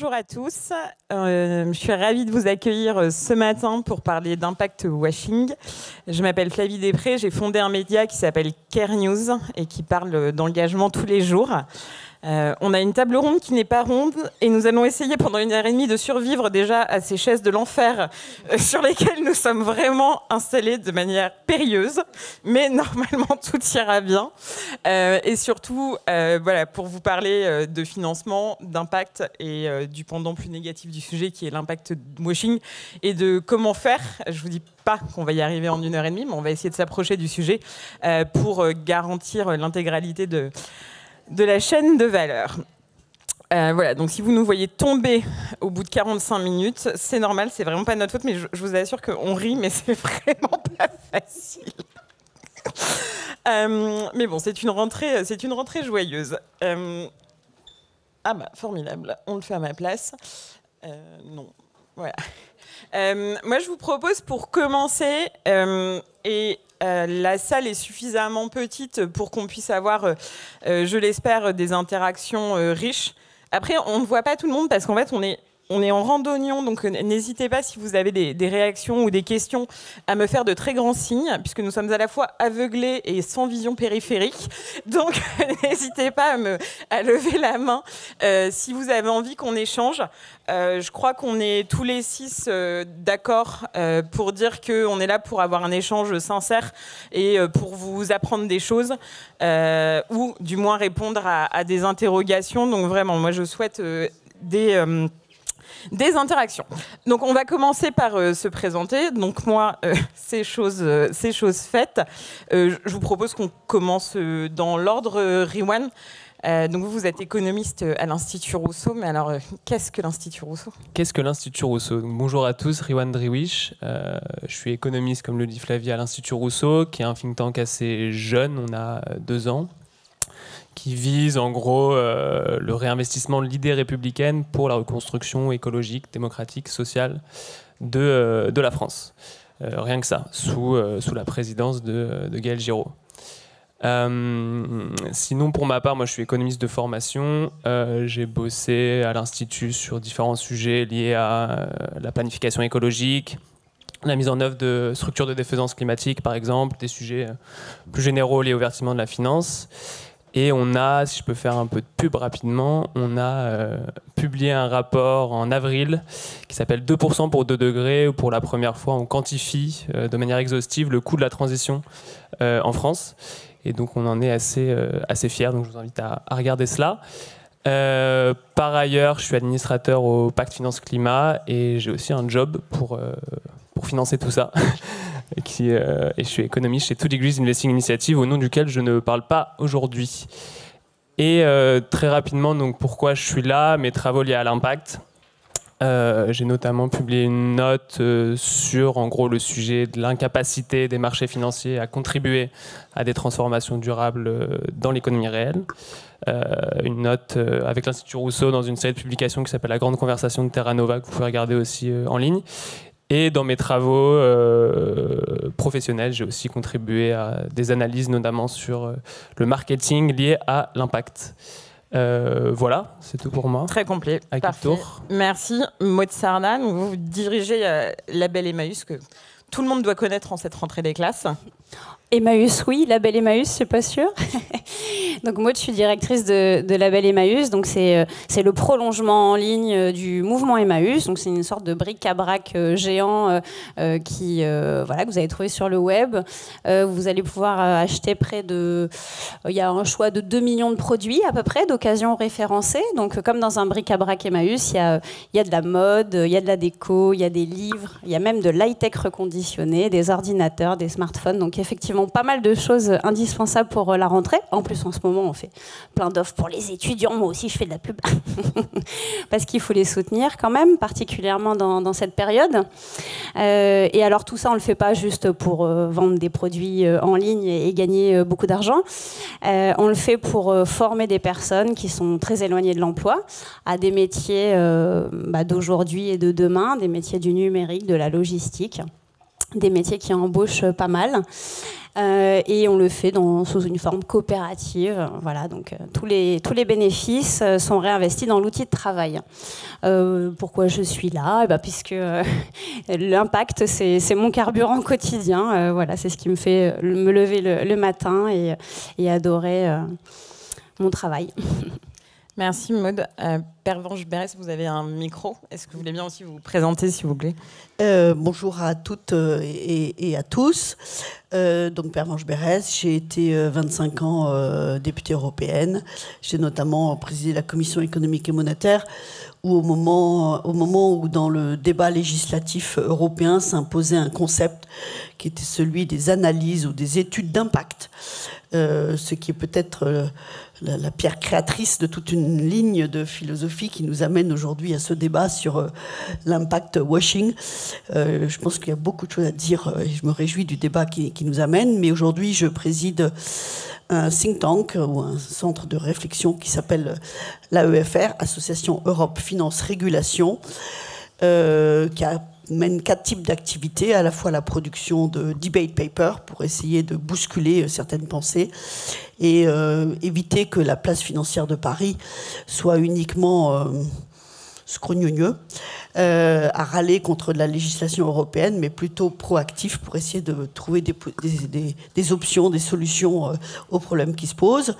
Bonjour à tous, je suis ravie de vous accueillir ce matin pour parler d'impact washing. Je m'appelle Flavie Després, j'ai fondé un média qui s'appelle Care News et qui parle d'engagement tous les jours. On a une table ronde qui n'est pas ronde et nous allons essayer pendant 1h30 de survivre déjà à ces chaises de l'enfer sur lesquelles nous sommes vraiment installés de manière périlleuse, mais normalement tout ira bien. Et surtout, voilà, pour vous parler de financement, d'impact et du pendant plus négatif du sujet qui est l'impact washing et de comment faire. Je vous dis pas qu'on va y arriver en 1h30, mais on va essayer de s'approcher du sujet pour garantir l'intégralité de la chaîne de valeur. Voilà, donc si vous nous voyez tomber au bout de 45 minutes, c'est normal, c'est vraiment pas notre faute, mais je vous assure qu'on rit, mais c'est vraiment pas facile. Mais bon, c'est une rentrée joyeuse. Ah bah, formidable, on le fait à ma place. Non, voilà. Moi, je vous propose pour commencer, la salle est suffisamment petite pour qu'on puisse avoir, je l'espère, des interactions riches. Après, on ne voit pas tout le monde parce qu'en fait, on est en randonnion, donc n'hésitez pas si vous avez des réactions ou des questions à me faire de très grands signes, puisque nous sommes à la fois aveuglés et sans vision périphérique. Donc n'hésitez pas à lever la main si vous avez envie qu'on échange. Je crois qu'on est tous les 6 d'accord pour dire qu'on est là pour avoir un échange sincère et pour vous apprendre des choses ou du moins répondre à des interrogations. Donc vraiment, moi je souhaite des interactions. Donc on va commencer par se présenter. Donc moi, c'est chose faite. Je vous propose qu'on commence dans l'ordre Riwan. Donc vous êtes économiste à l'Institut Rousseau, mais alors qu'est-ce que l'Institut Rousseau ? Qu'est-ce que l'Institut Rousseau ? Donc, bonjour à tous, Riwan Driwish. Je suis économiste, comme le dit Flavie, à l'Institut Rousseau, qui est un think tank assez jeune, on a 2 ans, qui vise en gros le réinvestissement de l'idée républicaine pour la reconstruction écologique, démocratique, sociale de la France. Rien que ça, sous la présidence de Gaël Giraud. Sinon, pour ma part, moi je suis économiste de formation. J'ai bossé à l'Institut sur différents sujets liés à la planification écologique, la mise en œuvre de structures de défaisance climatique, par exemple, des sujets plus généraux liés au versement de la finance. Et on a, si je peux faire un peu de pub rapidement, on a publié un rapport en avril qui s'appelle 2% pour 2 degrés, où pour la première fois on quantifie de manière exhaustive le coût de la transition en France. Et donc on en est assez fiers, donc je vous invite à regarder cela. Par ailleurs, je suis administrateur au Pacte Finance Climat et j'ai aussi un job pour financer tout ça. Et je suis économiste chez 2 Degrees Investing Initiative, au nom duquel je ne parle pas aujourd'hui. Et très rapidement, donc, pourquoi je suis là, mes travaux liés à l'impact. J'ai notamment publié une note sur en gros, le sujet de l'incapacité des marchés financiers à contribuer à des transformations durables dans l'économie réelle. Une note avec l'Institut Rousseau dans une série de publications qui s'appelle La Grande Conversation de Terra Nova, que vous pouvez regarder aussi en ligne. Et dans mes travaux professionnels, j'ai aussi contribué à des analyses, notamment sur le marketing lié à l'impact. Voilà, c'est tout pour moi. Très complet. À qui tour ? Merci. Maud Sarna, vous dirigez Label Emmaüs, que tout le monde doit connaître en cette rentrée des classes. Emmaüs, oui. Label Emmaüs, c'est pas sûr. Donc moi, je suis directrice de Label Emmaüs. Donc c'est le prolongement en ligne du mouvement Emmaüs. Donc c'est une sorte de bric-à-brac géant que vous avez trouvé sur le web. Vous allez pouvoir acheter il y a un choix de 2 millions de produits à peu près d'occasion référencés. Donc comme dans un bric-à-brac Emmaüs, il y a de la mode, il y a de la déco, il y a des livres, il y a même de l'high-tech reconditionné, des ordinateurs, des smartphones. Donc effectivement, pas mal de choses indispensables pour la rentrée. En plus, en ce moment, on fait plein d'offres pour les étudiants. Moi aussi, je fais de la pub. Parce qu'il faut les soutenir quand même, particulièrement dans cette période. Et alors, tout ça, on ne le fait pas juste pour vendre des produits en ligne et gagner beaucoup d'argent. On le fait pour former des personnes qui sont très éloignées de l'emploi à des métiers d'aujourd'hui et de demain, des métiers du numérique, de la logistique. Des métiers qui embauchent pas mal. Et on le fait sous une forme coopérative. Voilà, donc tous les bénéfices sont réinvestis dans l'outil de travail. Pourquoi je suis là? Puisque l'impact, c'est mon carburant quotidien. Voilà, c'est ce qui me fait me lever le matin et adorer mon travail. Merci Maud. Pervenche Berès, vous avez un micro. Est-ce que vous voulez bien aussi vous présenter, s'il vous plaît? Bonjour à toutes et à tous. Donc Pervenche Berès, j'ai été 25 ans députée européenne. J'ai notamment présidé la Commission économique et monétaire où au moment où dans le débat législatif européen s'imposait un concept qui était celui des analyses ou des études d'impact, ce qui est peut-être la pierre créatrice de toute une ligne de philosophie qui nous amène aujourd'hui à ce débat sur l'impact washing. Je pense qu'il y a beaucoup de choses à dire et je me réjouis du débat qui nous amène. Mais aujourd'hui, je préside un think tank ou un centre de réflexion qui s'appelle l'AEFR, Association Europe Finance Régulation, qui mène 4 types d'activités, à la fois la production de debate papers pour essayer de bousculer certaines pensées et éviter que la place financière de Paris soit uniquement scrogneux, à râler contre la législation européenne, mais plutôt proactif pour essayer de trouver des options, des solutions aux problèmes qui se posent.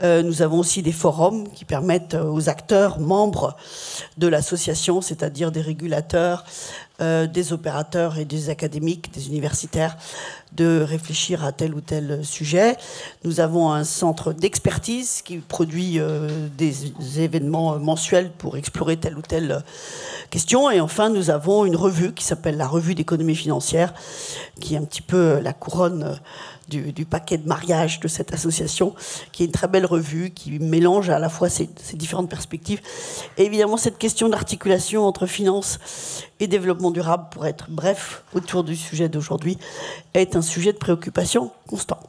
Nous avons aussi des forums qui permettent aux acteurs membres de l'association, c'est-à-dire des régulateurs, des opérateurs et des académiques, des universitaires, de réfléchir à tel ou tel sujet. Nous avons un centre d'expertise qui produit des événements mensuels pour explorer telle ou telle question. Et enfin, nous avons une revue qui s'appelle la Revue d'économie financière, qui est un petit peu la couronne du paquet de mariage de cette association, qui est une très belle revue qui mélange à la fois ces différentes perspectives. Et évidemment, cette question d'articulation entre finance et développement durable, pour être bref autour du sujet d'aujourd'hui, est un sujet de préoccupation constant.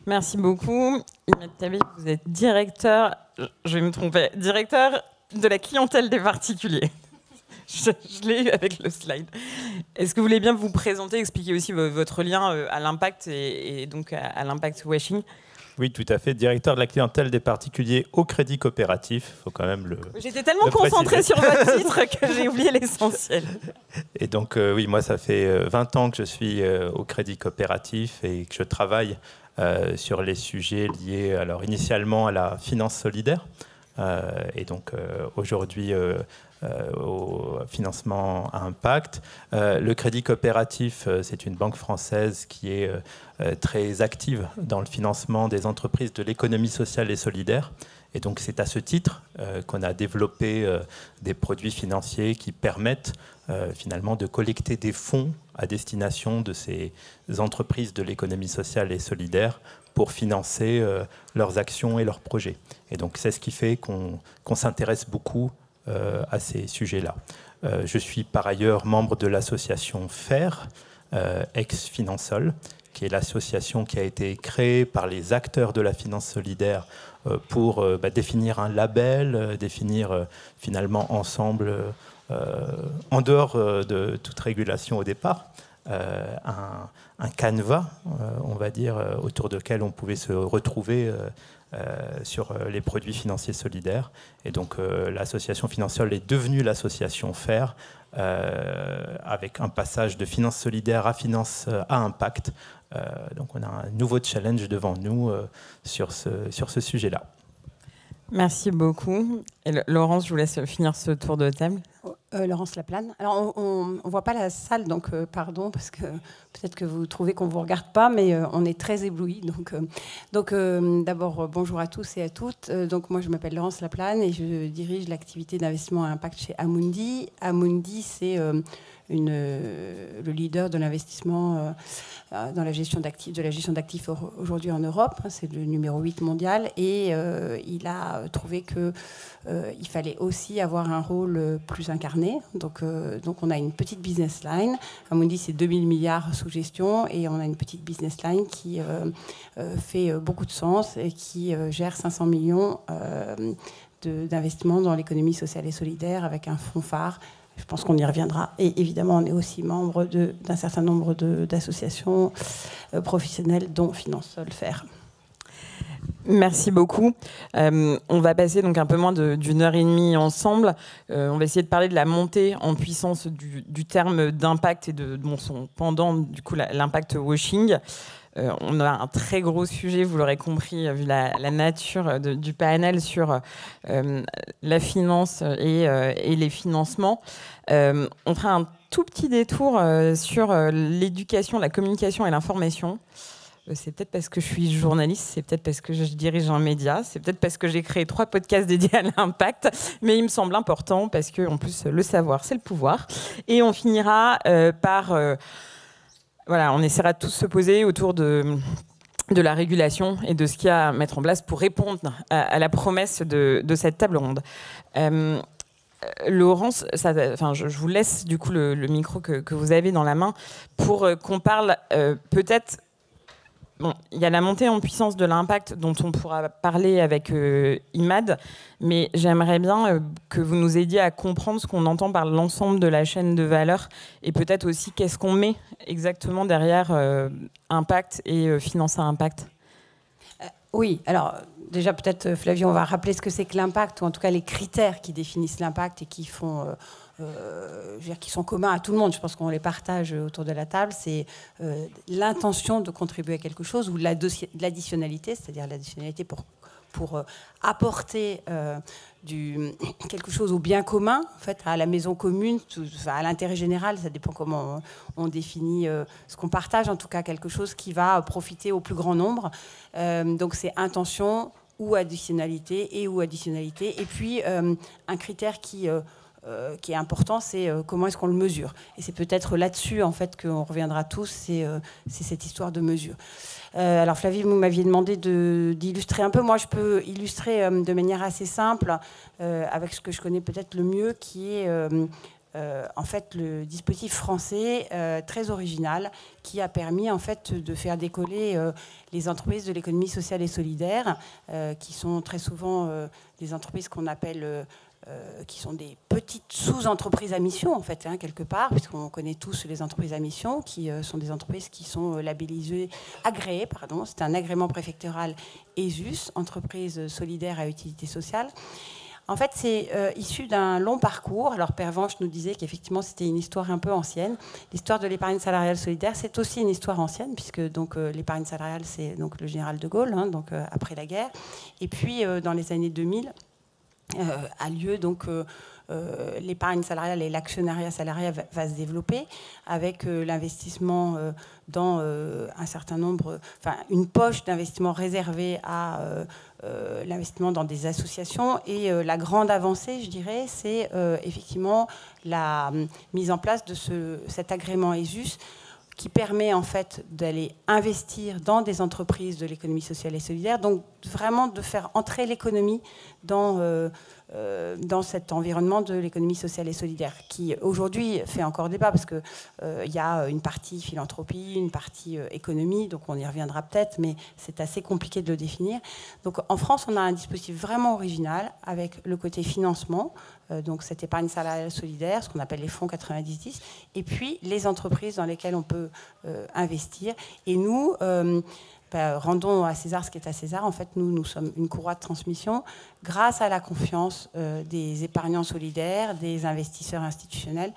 Merci beaucoup. Imad Tabib, vous êtes directeur, je vais me tromper, directeur de la clientèle des particuliers. Je l'ai eu avec le slide. Est-ce que vous voulez bien vous présenter, expliquer aussi votre lien à l'impact et donc à l'impact washing? Oui, tout à fait. Directeur de la clientèle des particuliers au Crédit Coopératif. Faut quand même le. J'étais tellement concentrée sur votre titre que j'ai oublié l'essentiel. Et donc, oui, moi, ça fait 20 ans que je suis au Crédit Coopératif et que je travaille sur les sujets liés, alors initialement à la finance solidaire. Et donc, aujourd'hui, au financement à impact. Le Crédit Coopératif, c'est une banque française qui est très active dans le financement des entreprises de l'économie sociale et solidaire. Et donc c'est à ce titre qu'on a développé des produits financiers qui permettent finalement de collecter des fonds à destination de ces entreprises de l'économie sociale et solidaire pour financer leurs actions et leurs projets. Et donc c'est ce qui fait qu'on s'intéresse beaucoup à ces sujets-là. Je suis par ailleurs membre de l'association FAIR, ex-Finansol, qui est l'association qui a été créée par les acteurs de la finance solidaire pour définir un label, définir finalement ensemble, en dehors de toute régulation au départ, un canevas, on va dire, autour duquel on pouvait se retrouver sur les produits financiers solidaires. Et donc l'association Finansol est devenue l'association FAIR avec un passage de finance solidaire à finance à impact. Donc on a un nouveau challenge devant nous sur ce sujet-là. Merci beaucoup. Et Laurence, je vous laisse finir ce tour de table. Laurence Laplane. Alors, on ne voit pas la salle, donc pardon, parce que peut-être que vous trouvez qu'on ne vous regarde pas, mais on est très éblouis. Donc d'abord, bonjour à tous et à toutes. Donc, moi, je m'appelle Laurence Laplane et je dirige l'activité d'investissement à impact chez Amundi. Amundi, c'est le leader de l'investissement dans la gestion d'actifs aujourd'hui en Europe. C'est le numéro 8 mondial. Et il a trouvé qu'il fallait aussi avoir un rôle plus incarné. Donc on a une petite business line. Amundi, c'est 2000 milliards sous gestion. Et on a une petite business line qui fait beaucoup de sens et qui gère 500 millions d'investissements dans l'économie sociale et solidaire avec un fonds phare Je pense qu'on y reviendra. Et évidemment, on est aussi membre d'un certain nombre d'associations professionnelles, dont Finance Solfer. Merci beaucoup. On va passer donc un peu moins d'une heure et demie ensemble. On va essayer de parler de la montée en puissance du terme d'impact et de son pendant, du coup, l'impact washing. On a un très gros sujet, vous l'aurez compris, vu la nature du panel sur la finance et les financements. On fera un tout petit détour sur l'éducation, la communication et l'information. C'est peut-être parce que je suis journaliste, c'est peut-être parce que je dirige un média, c'est peut-être parce que j'ai créé 3 podcasts dédiés à l'impact, mais il me semble important parce que, en plus, le savoir, c'est le pouvoir. Et on finira par... voilà, on essaiera de tous se poser autour de la régulation et de ce qu'il y a à mettre en place pour répondre à la promesse de cette table ronde. Laurence, je vous laisse du coup le micro que vous avez dans la main pour qu'on parle peut-être... Bon, il y a la montée en puissance de l'impact dont on pourra parler avec Imad, mais j'aimerais bien que vous nous aidiez à comprendre ce qu'on entend par l'ensemble de la chaîne de valeur et peut-être aussi qu'est-ce qu'on met exactement derrière impact et finance à impact. Oui, alors déjà peut-être Flavie, on va rappeler ce que c'est que l'impact, ou en tout cas les critères qui définissent l'impact et qui font... qui sont communs à tout le monde, je pense qu'on les partage autour de la table, c'est l'intention de contribuer à quelque chose ou l'additionnalité, c'est-à-dire l'additionnalité pour apporter quelque chose au bien commun, en fait, à la maison commune, à l'intérêt général, ça dépend comment on définit ce qu'on partage, en tout cas quelque chose qui va profiter au plus grand nombre. Donc c'est intention ou additionnalité et puis un critère qui est important, c'est comment est-ce qu'on le mesure. Et c'est peut-être là-dessus, en fait, qu'on reviendra tous, c'est cette histoire de mesure. Alors Flavie, vous m'aviez demandé d'illustrer un peu. Moi, je peux illustrer de manière assez simple avec ce que je connais peut-être le mieux, qui est en fait le dispositif français très original qui a permis en fait de faire décoller les entreprises de l'économie sociale et solidaire, qui sont très souvent des entreprises qu'on appelle qui sont des petites sous-entreprises à mission, en fait, quelque part, puisqu'on connaît tous les entreprises à mission, qui sont des entreprises qui sont labellisées, agréées, pardon, c'est un agrément préfectoral ESUS, entreprise solidaire à utilité sociale. En fait, c'est issu d'un long parcours. Alors, Pervenche nous disait qu'effectivement, c'était une histoire un peu ancienne. L'histoire de l'épargne salariale solidaire, c'est aussi une histoire ancienne, puisque donc l'épargne salariale, c'est donc le général de Gaulle, donc après la guerre. Et puis, dans les années 2000, a lieu donc l'épargne salariale et l'actionnariat salarial va se développer avec l'investissement dans un certain nombre, enfin une poche d'investissement réservée à l'investissement dans des associations. Et la grande avancée, je dirais, c'est effectivement la mise en place de cet agrément ESUS qui permet en fait d'aller investir dans des entreprises de l'économie sociale et solidaire, donc vraiment de faire entrer l'économie dans cet environnement de l'économie sociale et solidaire, qui aujourd'hui fait encore débat, parce qu'il y a une partie philanthropie, une partie économie, donc on y reviendra peut-être, mais c'est assez compliqué de le définir. Donc en France, on a un dispositif vraiment original, avec le côté financement, donc cette épargne salariale solidaire, ce qu'on appelle les fonds 90-10, et puis les entreprises dans lesquelles on peut investir. Et nous... rendons à César ce qui est à César. En fait, nous sommes une courroie de transmission grâce à la confiance des épargnants solidaires, des investisseurs institutionnels,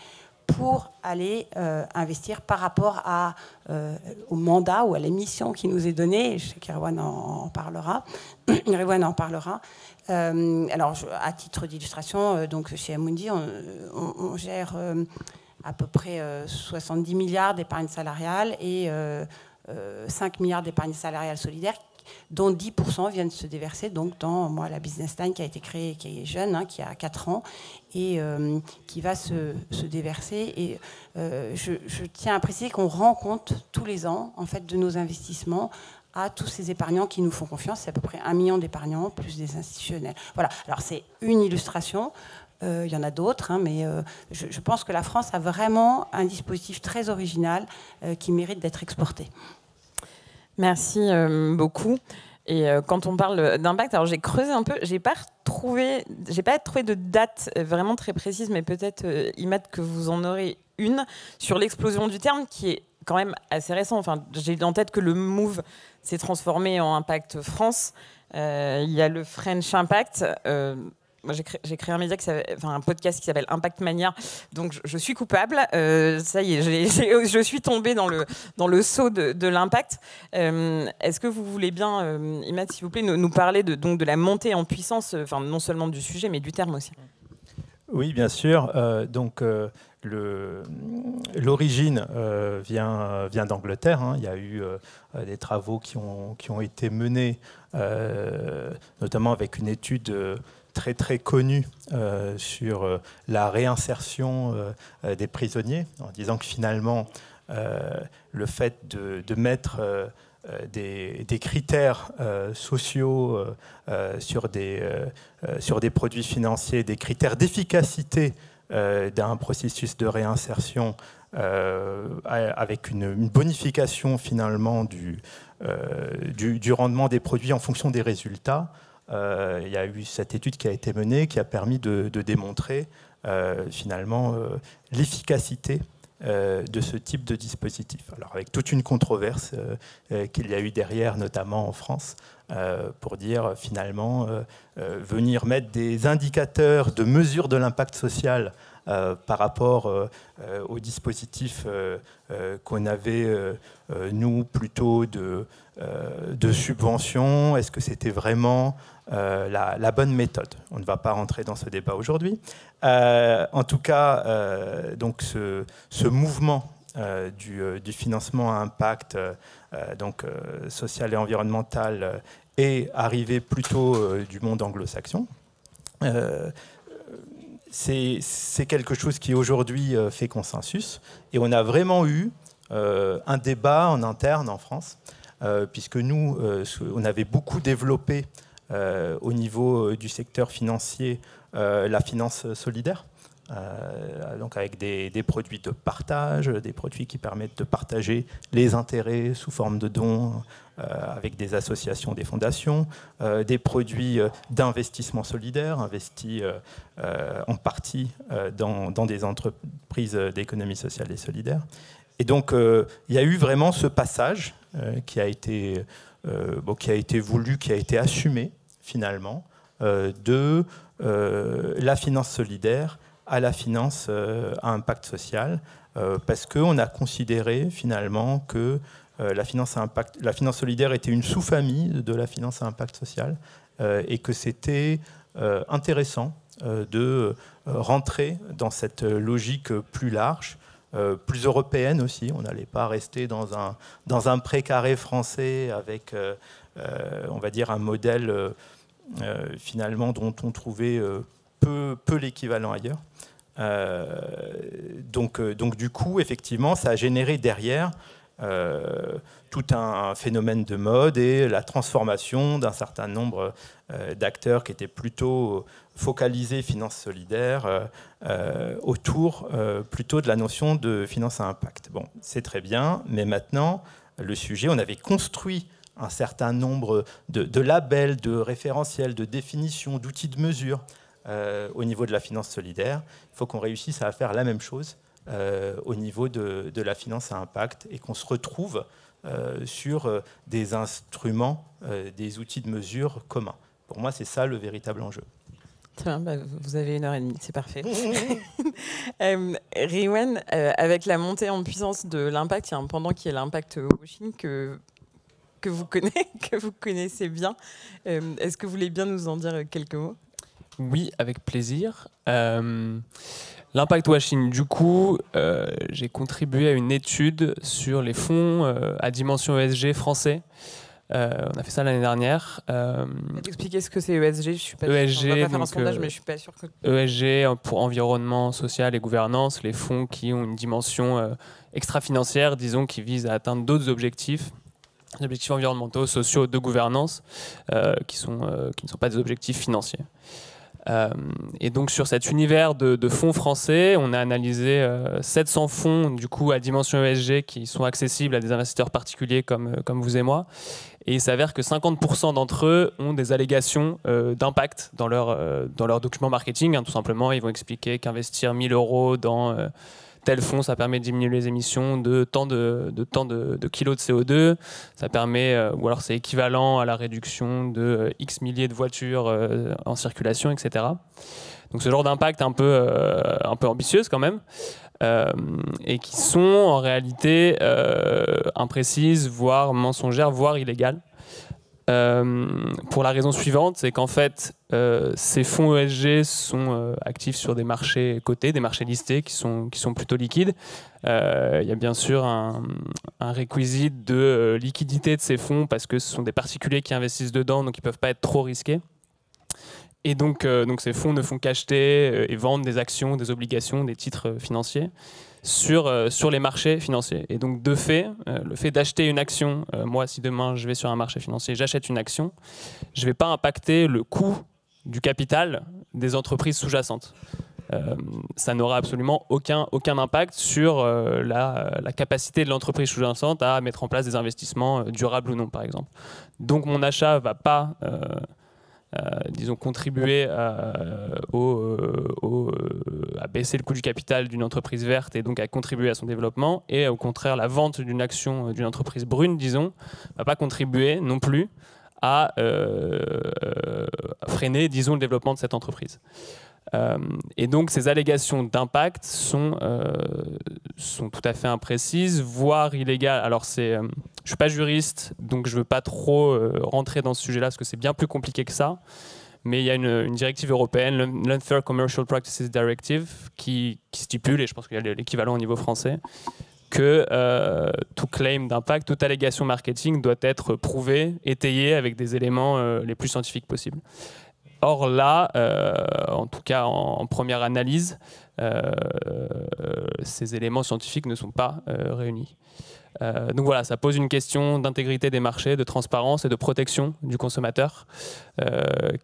pour aller investir par rapport au mandat ou à la mission qui nous est donnée. Je sais qu'Erwan en parlera. Alors, à titre d'illustration, donc chez Amundi, on gère à peu près 70 milliards d'épargne salariale et 5 milliards d'épargne salariale solidaire, dont 10% viennent se déverser donc dans la business line qui a été créée, qui est jeune, qui a 4 ans, et qui va se déverser. Et je tiens à préciser qu'on rend compte tous les ans en fait, de nos investissements à tous ces épargnants qui nous font confiance. C'est à peu près 1 million d'épargnants, plus des institutionnels. Voilà, alors c'est une illustration. Il y en a d'autres, mais je pense que la France a vraiment un dispositif très original qui mérite d'être exporté. Merci beaucoup. Et quand on parle d'impact, alors j'ai creusé un peu, j'ai pas j'ai pas trouvé de date vraiment très précise, mais peut-être Imad que vous en aurez une sur l'explosion du terme qui est quand même assez récent. Enfin, j'ai en tête que le Move s'est transformé en Impact France. Il y a le French Impact. Moi, j'ai créé un média un podcast qui s'appelle Impact Mania, donc je suis coupable. Ça y est, je suis tombée dans le seau de l'impact. Est-ce que vous voulez bien, Imad, s'il vous plaît, nous parler de la montée en puissance, non seulement du sujet, mais du terme aussi? Oui, bien sûr. L'origine vient d'Angleterre. Hein. Il y a eu des travaux qui ont été menés, notamment avec une étude très très connue sur la réinsertion des prisonniers, en disant que finalement le fait de mettre des critères sociaux sur des produits financiers, des critères d'efficacité d'un processus de réinsertion avec une bonification finalement du rendement des produits en fonction des résultats. Il y a eu cette étude qui a été menée qui a permis de démontrer finalement l'efficacité de ce type de dispositif. Alors avec toute une controverse qu'il y a eu derrière, notamment en France, pour dire finalement venir mettre des indicateurs de mesure de l'impact social par rapport au dispositif qu'on avait, nous, plutôt de subvention. Est-ce que c'était vraiment la bonne méthode? On ne va pas rentrer dans ce débat aujourd'hui. En tout cas, donc ce mouvement du financement à impact social et environnemental est arrivé plutôt du monde anglo-saxon. C'est quelque chose qui aujourd'hui fait consensus. Et on a vraiment eu un débat en interne en France, puisque nous, on avait beaucoup développé au niveau du secteur financier la finance solidaire, donc avec des produits de partage, des produits qui permettent de partager les intérêts sous forme de dons avec des associations, des fondations, des produits d'investissement solidaire investis en partie dans des entreprises d'économie sociale et solidaire. Et donc il y a eu vraiment ce passage qui a été voulu, qui a été assumé finalement de la finance solidaire à la finance à impact social, parce qu'on a considéré finalement que la finance solidaire était une sous-famille de la finance à impact social, et que c'était intéressant de rentrer dans cette logique plus large, plus européenne aussi. On n'allait pas rester dans un précaré français avec, on va dire, un modèle finalement dont on trouvait peu l'équivalent ailleurs. Donc du coup, effectivement, ça a généré derrière tout un phénomène de mode et la transformation d'un certain nombre d'acteurs qui étaient plutôt focalisés finance solidaire autour plutôt de la notion de finance à impact. Bon, c'est très bien, mais maintenant, le sujet, on avait construit un certain nombre de labels, de référentiels, de définitions, d'outils de mesure au niveau de la finance solidaire. Il faut qu'on réussisse à faire la même chose au niveau de la finance à impact et qu'on se retrouve sur des instruments, des outils de mesure communs. Pour moi, c'est ça le véritable enjeu. Très bien, vous avez 1h30, c'est parfait. Riwen, avec la montée en puissance de l'impact, il y a un pendant qui est l'impact washing que vous connaissez bien. Est-ce que vous voulez bien nous en dire quelques mots? Oui, avec plaisir. L'impact washing, du coup, j'ai contribué à une étude sur les fonds à dimension ESG français. On a fait ça l'année dernière. Expliquez ce que c'est ESG. Je suis pas ESG, on va pas faire un sondage, mais je suis pas sûr que. ESG pour environnement, social et gouvernance, les fonds qui ont une dimension extra-financière, disons, qui visent à atteindre d'autres objectifs. Des objectifs environnementaux, sociaux, de gouvernance, qui ne sont pas des objectifs financiers. Et donc sur cet univers de fonds français, on a analysé 700 fonds du coup à dimension ESG qui sont accessibles à des investisseurs particuliers comme vous et moi. Et il s'avère que 50% d'entre eux ont des allégations d'impact dans leur document marketing. Tout simplement, ils vont expliquer qu'investir 1 000 € dans tel fonds, ça permet de diminuer les émissions de tant de kilos de CO2. Ça permet, ou alors c'est équivalent à la réduction de X milliers de voitures en circulation, etc. Donc ce genre d'impact un peu ambitieuse quand même. Et qui sont en réalité imprécises, voire mensongères, voire illégales. Pour la raison suivante, c'est qu'en fait, ces fonds ESG sont actifs sur des marchés cotés, des marchés listés qui sont plutôt liquides. Il y a bien sûr un requisite de liquidité de ces fonds parce que ce sont des particuliers qui investissent dedans, donc ils ne peuvent pas être trop risqués. Et donc ces fonds ne font qu'acheter et vendre des actions, des obligations, des titres financiers sur les marchés financiers. Et donc de fait, le fait d'acheter une action, moi si demain je vais sur un marché financier, j'achète une action, je ne vais pas impacter le coût du capital des entreprises sous-jacentes. Ça n'aura absolument aucun impact sur la capacité de l'entreprise sous-jacente à mettre en place des investissements durables ou non, par exemple. Donc mon achat ne va pas disons, contribuer à baisser le coût du capital d'une entreprise verte et donc à contribuer à son développement. Et au contraire, la vente d'une action d'une entreprise brune, disons, ne va pas contribuer non plus à freiner, disons, le développement de cette entreprise. Et donc ces allégations d'impact sont tout à fait imprécises, voire illégales. Alors je ne suis pas juriste, donc je ne veux pas trop rentrer dans ce sujet-là, parce que c'est bien plus compliqué que ça. Mais il y a une directive européenne, l'Unfair Commercial Practices Directive, qui stipule, et je pense qu'il y a l'équivalent au niveau français, que tout claim d'impact, toute allégation marketing doit être prouvée, étayée avec des éléments les plus scientifiques possibles. Or là, en tout cas en première analyse, ces éléments scientifiques ne sont pas réunis. Donc voilà, ça pose une question d'intégrité des marchés, de transparence et de protection du consommateur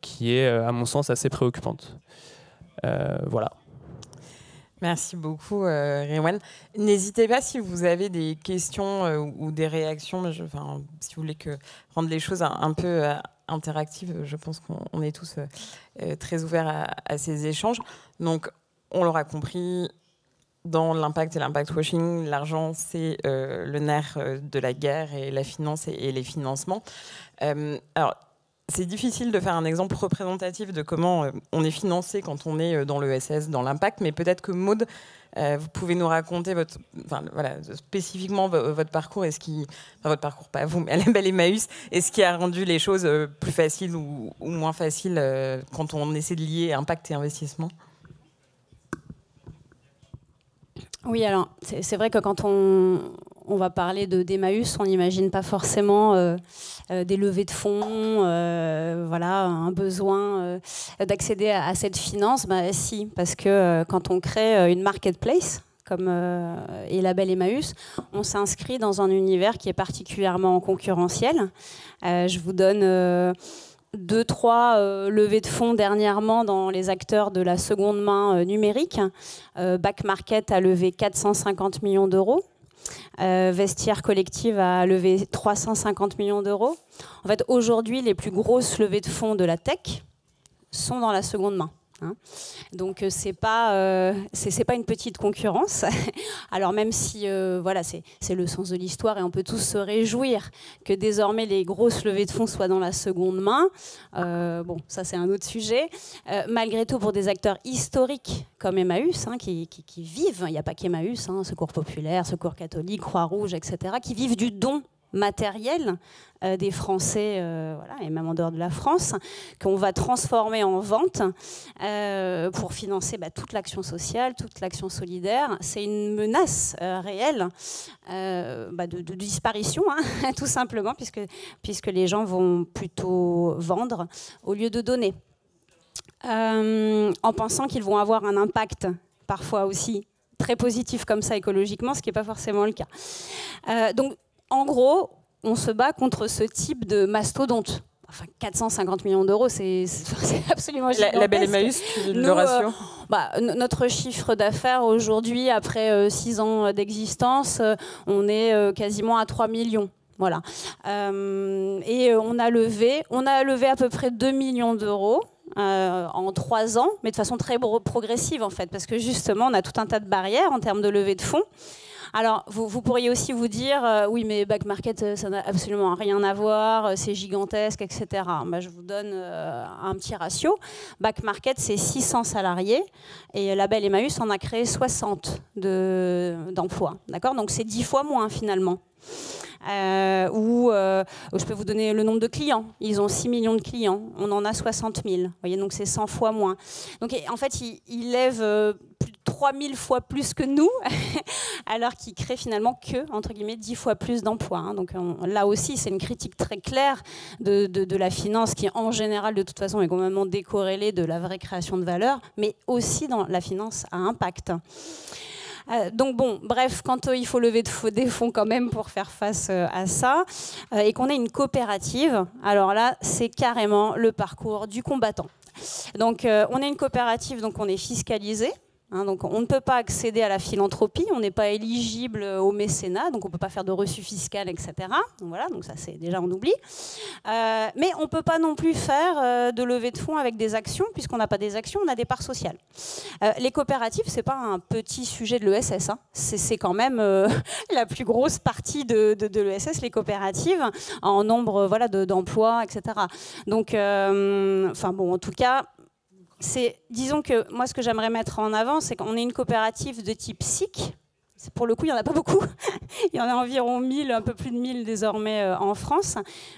qui est, à mon sens, assez préoccupante. Voilà. Merci beaucoup, Rewan. N'hésitez pas si vous avez des questions ou des réactions, si vous voulez rendre les choses un peu interactives, je pense qu'on est tous très ouverts à ces échanges. Donc, on l'aura compris, dans l'impact et l'impact washing, l'argent, c'est le nerf de la guerre et la finance et les financements. Alors, c'est difficile de faire un exemple représentatif de comment on est financé quand on est dans l'ESS, dans l'impact, mais peut-être que Maud, vous pouvez nous raconter spécifiquement votre parcours, votre parcours, pas vous, mais à la Belle Emmaüs, et ce qui a rendu les choses plus faciles ou moins faciles quand on essaie de lier impact et investissement. Oui, alors c'est vrai que quand on va parler d'Emmaüs, on n'imagine pas forcément des levées de fonds, un besoin d'accéder à cette finance. Si, parce que quand on crée une marketplace, comme est la Belle Emmaüs, on s'inscrit dans un univers qui est particulièrement concurrentiel. Je vous donne 2-3 levées de fonds dernièrement dans les acteurs de la seconde main numérique. Back Market a levé 450 millions d'euros. Vestiaire Collective a levé 350 millions d'euros. En fait, aujourd'hui, les plus grosses levées de fonds de la tech sont dans la seconde main. Donc c'est pas une petite concurrence. Alors même si c'est le sens de l'histoire et on peut tous se réjouir que désormais les grosses levées de fonds soient dans la seconde main. Ça c'est un autre sujet. Malgré tout, pour des acteurs historiques comme Emmaüs, qui vivent, il n'y a pas qu'Emmaüs, Secours Populaire, Secours Catholique, Croix-Rouge, etc., qui vivent du don matériel des Français et même en dehors de la France, qu'on va transformer en vente pour financer toute l'action sociale, toute l'action solidaire. C'est une menace réelle de disparition, tout simplement, puisque les gens vont plutôt vendre au lieu de donner, en pensant qu'ils vont avoir un impact parfois aussi très positif comme ça écologiquement, ce qui n'est pas forcément le cas. Donc, en gros, on se bat contre ce type de mastodonte, Enfin, 450 millions d'euros, c'est absolument gigantesque. Label Emmaüs, le ratio notre chiffre d'affaires aujourd'hui, après 6 ans d'existence, on est quasiment à 3 millions. Voilà. Et on a levé à peu près 2 millions d'euros en 3 ans, mais de façon très progressive en fait, parce que justement, on a tout un tas de barrières en termes de levée de fonds. Alors, vous pourriez aussi vous dire, oui, mais back market, ça n'a absolument rien à voir, c'est gigantesque, etc. Bah, je vous donne un petit ratio. Back market, c'est 600 salariés et Label Emmaüs en a créé 60 d'emplois. D'accord ? Donc, c'est 10 fois moins finalement. Je peux vous donner le nombre de clients. Ils ont 6 millions de clients. On en a 60 000. Vous voyez, donc c'est 100 fois moins. Donc, en fait, ils lèvent plus de 3000 fois plus que nous, alors qu'ils créent finalement que, entre guillemets, 10 fois plus d'emplois. Hein. Donc là aussi, c'est une critique très claire de la finance qui, en général, de toute façon, est complètement décorrélée de la vraie création de valeur, mais aussi dans la finance à impact. Donc bon, bref, quand il faut lever des fonds quand même pour faire face à ça, et qu'on ait une coopérative, alors là, c'est carrément le parcours du combattant. Donc on est une coopérative, donc on est fiscalisé. Hein, donc on ne peut pas accéder à la philanthropie, on n'est pas éligible au mécénat, donc on ne peut pas faire de reçu fiscal, etc. Donc voilà, donc ça c'est déjà on oublie. Mais on ne peut pas non plus faire de levée de fonds avec des actions, puisqu'on n'a pas des actions, on a des parts sociales. Les coopératives, c'est pas un petit sujet de l'ESS, hein. C'est quand même la plus grosse partie de l'ESS, les coopératives, en nombre voilà, d'emplois, etc. Donc, enfin bon, en tout cas, disons que moi, ce que j'aimerais mettre en avant, c'est qu'on est une coopérative de type SIC. Pour le coup, il n'y en a pas beaucoup. Il y en a environ 1000, un peu plus de 1000 désormais en France.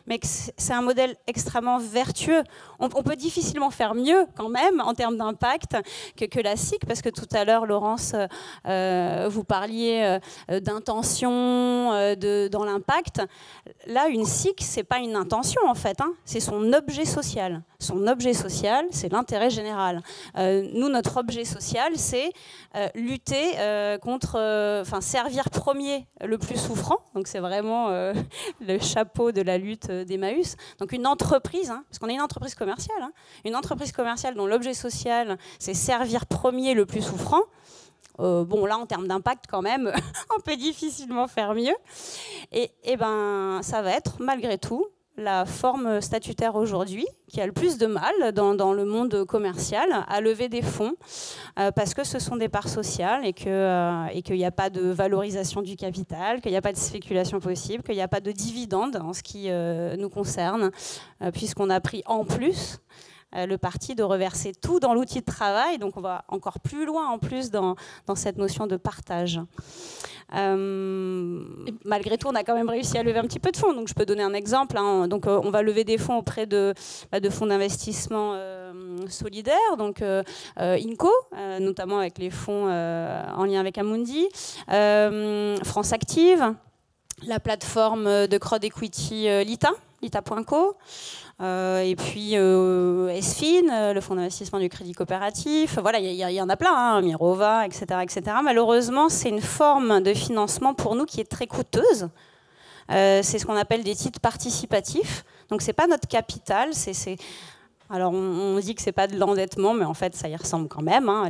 Mais c'est un modèle extrêmement vertueux. On peut difficilement faire mieux quand même en termes d'impact que la SIC, parce que tout à l'heure, Laurence, vous parliez d'intention, dans l'impact. Là, une SIC, ce n'est pas une intention en fait, hein. C'est son objet social. Son objet social, c'est l'intérêt général. Nous, notre objet social, c'est lutter contre... servir premier le plus souffrant, donc c'est vraiment le chapeau de la lutte d'Emmaüs. Donc une entreprise, hein, parce qu'on est une entreprise commerciale, hein, une entreprise commerciale dont l'objet social, c'est servir premier le plus souffrant. Bon, là, en termes d'impact, quand même, on peut difficilement faire mieux. Et ben, ça va être, malgré tout, la forme statutaire aujourd'hui qui a le plus de mal dans le monde commercial à lever des fonds parce que ce sont des parts sociales et qu'il n'y a pas de valorisation du capital, qu'il n'y a pas de spéculation possible, qu'il n'y a pas de dividende en ce qui nous concerne, puisqu'on a pris en plus le parti de reverser tout dans l'outil de travail. Donc on va encore plus loin en plus dans cette notion de partage. Malgré tout, on a quand même réussi à lever un petit peu de fonds. Donc je peux donner un exemple, hein. Donc on va lever des fonds auprès de fonds d'investissement solidaires, donc INCO, notamment avec les fonds en lien avec Amundi, France Active, la plateforme de crowd equity Lita.co, et puis SFIN, le fonds d'investissement du crédit coopératif. Voilà, il y en a plein, hein, Mirova, etc., etc. Malheureusement, c'est une forme de financement pour nous qui est très coûteuse. C'est ce qu'on appelle des titres participatifs. Donc, c'est pas notre capital, alors, on dit que c'est pas de l'endettement, mais en fait, ça y ressemble quand même. Hein.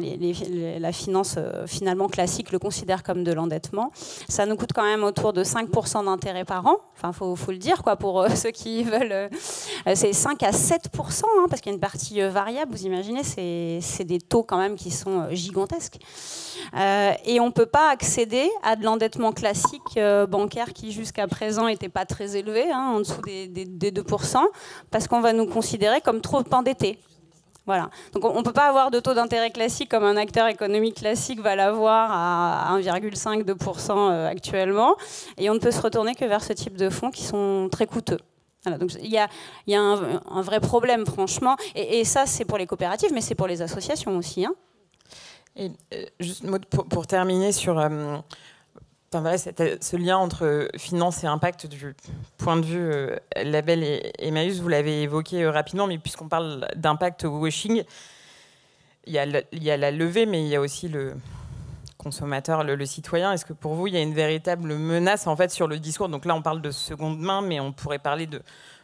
La finance, finalement, classique le considère comme de l'endettement. Ça nous coûte quand même autour de 5% d'intérêt par an. Enfin, faut le dire, quoi, pour ceux qui veulent. C'est 5 à 7%, hein, parce qu'il y a une partie variable. Vous imaginez, c'est des taux quand même qui sont gigantesques. Et on ne peut pas accéder à de l'endettement classique bancaire qui, jusqu'à présent, n'était pas très élevé, hein, en dessous des 2%, parce qu'on va nous considérer comme trop endettés. Voilà. Donc on ne peut pas avoir de taux d'intérêt classique comme un acteur économique classique va l'avoir à 1,5-2% actuellement. Et on ne peut se retourner que vers ce type de fonds qui sont très coûteux. Voilà, donc il y a un vrai problème, franchement. Et ça, c'est pour les coopératives, mais c'est pour les associations aussi. Hein. Et juste pour terminer sur voilà, ce lien entre finance et impact du point de vue Label et Emmaüs, vous l'avez évoqué rapidement, mais puisqu'on parle d'impact washing, il y a la levée, mais il y a aussi le consommateur, le citoyen. Est-ce que pour vous, il y a une véritable menace en fait sur le discours ? Donc là, on parle de seconde main, mais on pourrait parler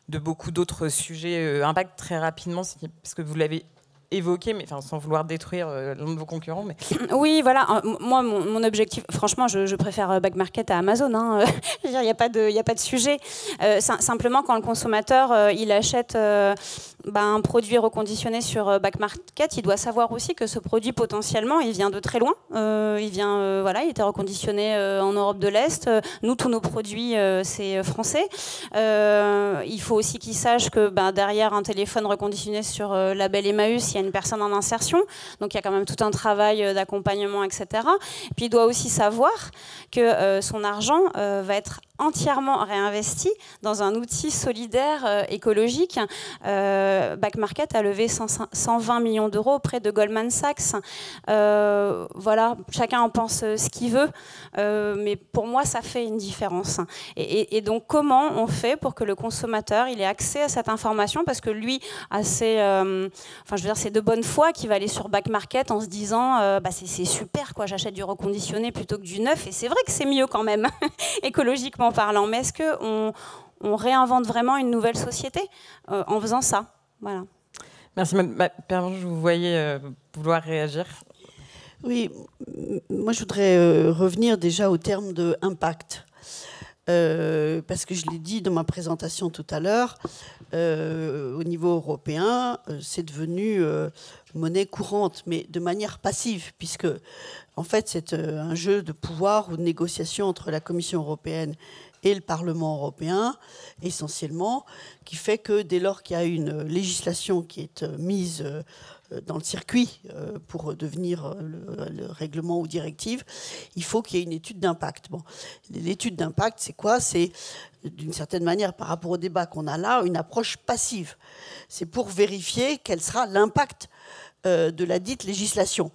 de beaucoup d'autres sujets impact très rapidement, parce que vous l'avez évoqué, mais enfin, sans vouloir détruire l'un de vos concurrents. Mais... Oui, voilà. Moi, mon objectif, franchement, je préfère Back Market à Amazon. Hein. Il n'y a pas de sujet. Simplement, quand le consommateur il achète un produit reconditionné sur Back Market, il doit savoir aussi que ce produit, potentiellement, il vient de très loin. Il était reconditionné en Europe de l'Est. Nous, tous nos produits, c'est français. Il faut aussi qu'il sache que derrière un téléphone reconditionné sur label Emmaüs, il y a une personne en insertion, donc il y a quand même tout un travail d'accompagnement, etc. Puis il doit aussi savoir que son argent va être entièrement réinvesti dans un outil solidaire écologique. Back Market a levé 120 millions d'euros auprès de Goldman Sachs. Voilà, chacun en pense ce qu'il veut, mais pour moi, ça fait une différence. Et donc, comment on fait pour que le consommateur il ait accès à cette information, parce que lui a c'est de bonne foi qui va aller sur Back Market en se disant c'est super, quoi, j'achète du reconditionné plutôt que du neuf, et c'est vrai que c'est mieux quand même, écologiquement parlant. Mais est-ce qu'on réinvente vraiment une nouvelle société en faisant ça? Voilà. Merci. Pervenche, je vous voyais vouloir réagir. Oui, moi je voudrais revenir déjà au terme de impact. Parce que je l'ai dit dans ma présentation tout à l'heure, au niveau européen, c'est devenu monnaie courante, mais de manière passive, puisque en fait c'est un jeu de pouvoir ou de négociation entre la Commission européenne et le Parlement européen, essentiellement, qui fait que dès lors qu'il y a une législation qui est mise dans le circuit pour devenir le règlement ou directive, il faut qu'il y ait une étude d'impact. Bon, l'étude d'impact, c'est quoi? C'est, d'une certaine manière, par rapport au débat qu'on a là, une approche passive. C'est pour vérifier quel sera l'impact de la dite législation.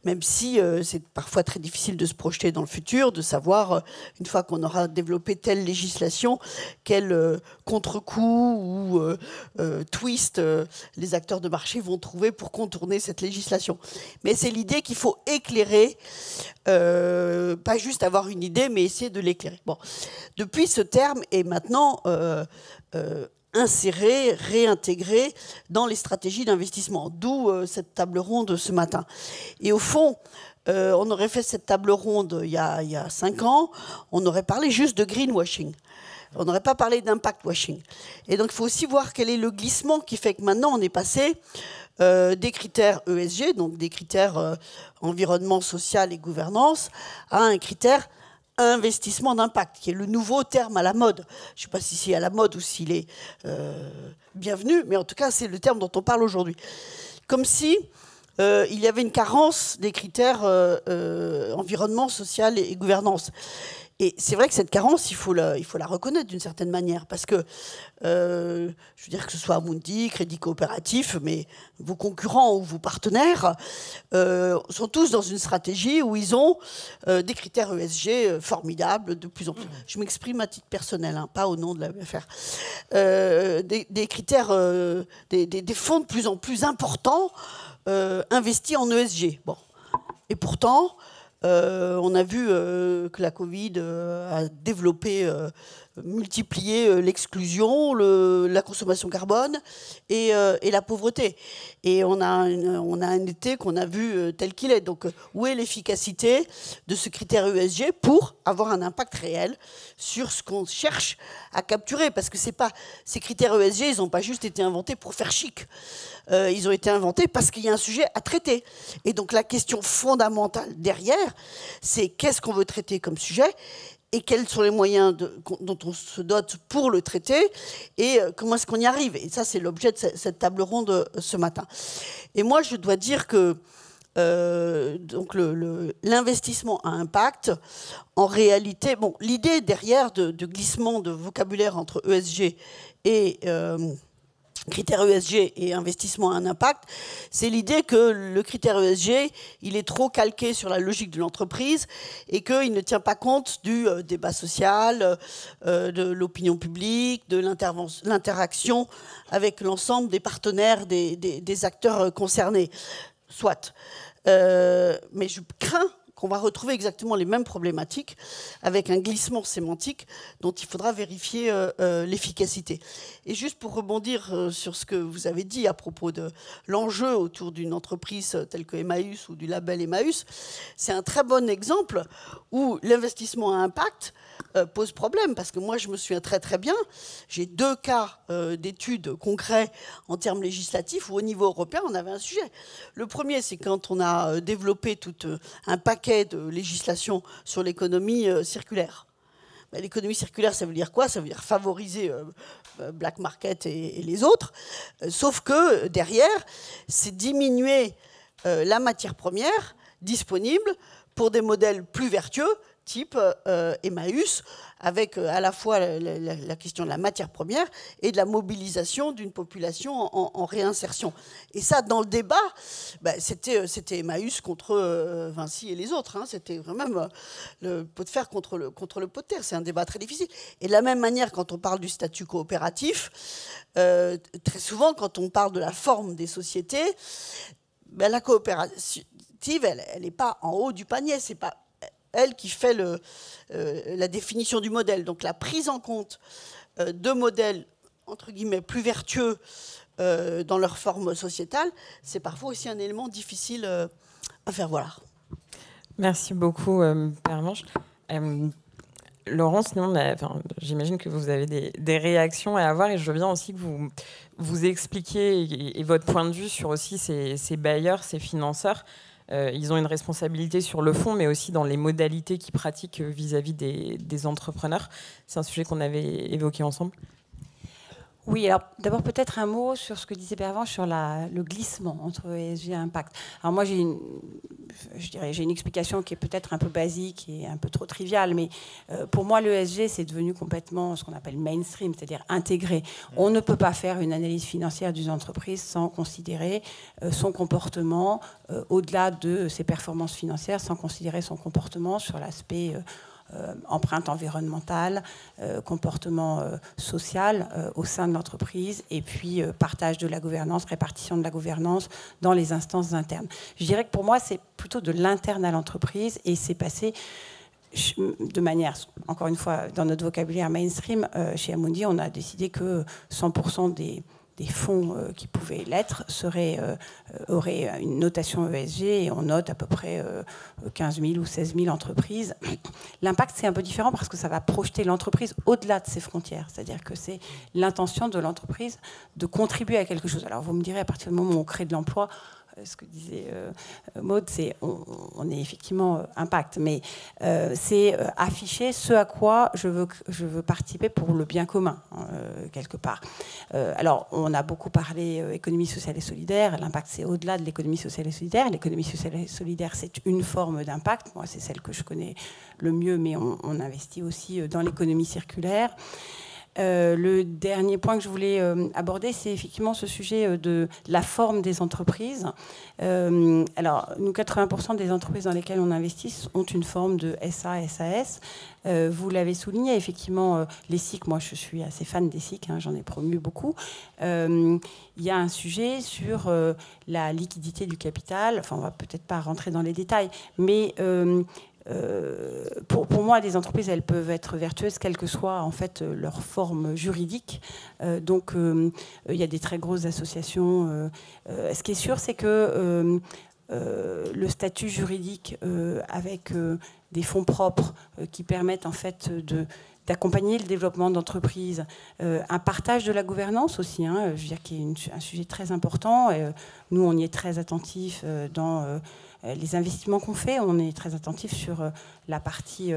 Même si c'est parfois très difficile de se projeter dans le futur, de savoir, une fois qu'on aura développé telle législation, quel contre-coup ou twist les acteurs de marché vont trouver pour contourner cette législation. Mais c'est l'idée qu'il faut éclairer, pas juste avoir une idée, mais essayer de l'éclairer. Bon. Depuis, ce terme est maintenant inséré, réintégré dans les stratégies d'investissement, d'où cette table ronde ce matin. Et au fond, on aurait fait cette table ronde il y a 5 ans, on aurait parlé juste de greenwashing. On n'aurait pas parlé d'impact washing. Et donc il faut aussi voir quel est le glissement qui fait que maintenant on est passé des critères ESG, donc des critères environnement, social et gouvernance, à un critère investissement d'impact, qui est le nouveau terme à la mode. Je ne sais pas si c'est à la mode ou s'il est bienvenu, mais en tout cas, c'est le terme dont on parle aujourd'hui. Comme si il y avait une carence des critères environnement, social et gouvernance. Et c'est vrai que cette carence, il faut la reconnaître d'une certaine manière, parce que, je veux dire que ce soit Amundi, Crédit Coopératif, mais vos concurrents ou vos partenaires sont tous dans une stratégie où ils ont des critères ESG formidables de plus en plus. Je m'exprime à titre personnel, hein, pas au nom de la BFR. Des critères, des fonds de plus en plus importants investis en ESG. Bon. Et pourtant, on a vu que la Covid a développé, multiplié l'exclusion, la consommation carbone et la pauvreté. Et on a un été qu'on a vu tel qu'il est. Donc, où est l'efficacité de ce critère ESG pour avoir un impact réel sur ce qu'on cherche à capturer? Parce que ces critères ESG, ils n'ont pas juste été inventés pour faire chic. Ils ont été inventés parce qu'il y a un sujet à traiter. Et donc la question fondamentale derrière, c'est qu'est-ce qu'on veut traiter comme sujet et quels sont les moyens dont on se dote pour le traiter et comment est-ce qu'on y arrive. Et ça, c'est l'objet de cette table ronde ce matin. Et moi, je dois dire que donc l'investissement à impact, en réalité, bon, l'idée derrière de glissement de vocabulaire entre ESG et critère ESG et investissement à un impact, c'est l'idée que le critère ESG, il est trop calqué sur la logique de l'entreprise et qu'il ne tient pas compte du débat social, de l'opinion publique, de l'interaction avec l'ensemble des partenaires, des acteurs concernés. Soit. Mais je crains qu'on va retrouver exactement les mêmes problématiques avec un glissement sémantique dont il faudra vérifier l'efficacité. Et juste pour rebondir sur ce que vous avez dit à propos de l'enjeu autour d'une entreprise telle que Emmaüs ou du label Emmaüs, c'est un très bon exemple où l'investissement à impact pose problème, parce que moi je me souviens très très bien, j'ai 2 cas d'études concrets en termes législatifs où au niveau européen on avait un sujet. Le premier, c'est quand on a développé tout un paquet de législation sur l'économie circulaire. L'économie circulaire, ça veut dire quoi? Ça veut dire favoriser Black Market et les autres, sauf que derrière, c'est diminuer la matière première disponible pour des modèles plus vertueux, type Emmaüs, avec à la fois la question de la matière première et de la mobilisation d'une population en réinsertion. Et ça, dans le débat, c'était Emmaüs contre Vinci et les autres. Hein. C'était vraiment le pot de fer contre le pot de terre. C'est un débat très difficile. Et de la même manière, quand on parle du statut coopératif, très souvent, quand on parle de la forme des sociétés, la coopérative, elle n'est pas en haut du panier. C'est pas elle qui fait la définition du modèle. Donc la prise en compte de modèles, entre guillemets, plus vertueux dans leur forme sociétale, c'est parfois aussi un élément difficile à faire valoir. Merci beaucoup, Pervenche. Laurence, j'imagine que vous avez des réactions à avoir, et je veux bien aussi que vous expliquiez et votre point de vue sur aussi ces bailleurs, ces financeurs. Ils ont une responsabilité sur le fond, mais aussi dans les modalités qu'ils pratiquent vis-à-vis des entrepreneurs. C'est un sujet qu'on avait évoqué ensemble. Oui, alors d'abord peut-être un mot sur ce que disait Pervenche sur le glissement entre ESG et impact. Alors moi j'ai une explication qui est peut-être un peu basique et un peu trop triviale, mais pour moi l'ESG c'est devenu complètement ce qu'on appelle mainstream, c'est-à-dire intégré. On ne peut pas faire une analyse financière d'une entreprise sans considérer son comportement au-delà de ses performances financières, sans considérer son comportement sur l'aspect empreinte environnementale, comportement social au sein de l'entreprise, et puis partage de la gouvernance, répartition de la gouvernance dans les instances internes. Je dirais que pour moi, c'est plutôt de l'interne à l'entreprise, et c'est passé de manière, encore une fois, dans notre vocabulaire mainstream. Chez Amundi, on a décidé que 100% des fonds qui pouvaient l'être auraient une notation ESG, et on note à peu près 15 000 ou 16 000 entreprises. L'impact, c'est un peu différent parce que ça va projeter l'entreprise au-delà de ses frontières. C'est-à-dire que c'est l'intention de l'entreprise de contribuer à quelque chose. Alors vous me direz, à partir du moment où on crée de l'emploi, ce que disait Maud, c'est on est effectivement impact, mais c'est afficher ce à quoi je veux participer pour le bien commun, quelque part. Alors, on a beaucoup parlé économie sociale et solidaire. L'impact, c'est au-delà de l'économie sociale et solidaire. L'économie sociale et solidaire, c'est une forme d'impact. Moi, c'est celle que je connais le mieux, mais on investit aussi dans l'économie circulaire. Le dernier point que je voulais aborder, c'est effectivement ce sujet de la forme des entreprises. Alors, nous, 80% des entreprises dans lesquelles on investit ont une forme de SA, SAS. Vous l'avez souligné, effectivement, les SIC, moi je suis assez fan des SIC, hein, j'en ai promu beaucoup. Il y a un sujet sur la liquidité du capital. Enfin, on ne va peut-être pas rentrer dans les détails, mais pour moi, les entreprises, elles peuvent être vertueuses, quelle que soit en fait leur forme juridique. Donc, il y a des très grosses associations. Ce qui est sûr, c'est que le statut juridique avec des fonds propres qui permettent en fait d'accompagner le développement d'entreprises, un partage de la gouvernance aussi, hein, je veux dire, qui est un sujet très important. Nous, on y est très attentifs dans les investissements qu'on fait. On est très attentifs sur la partie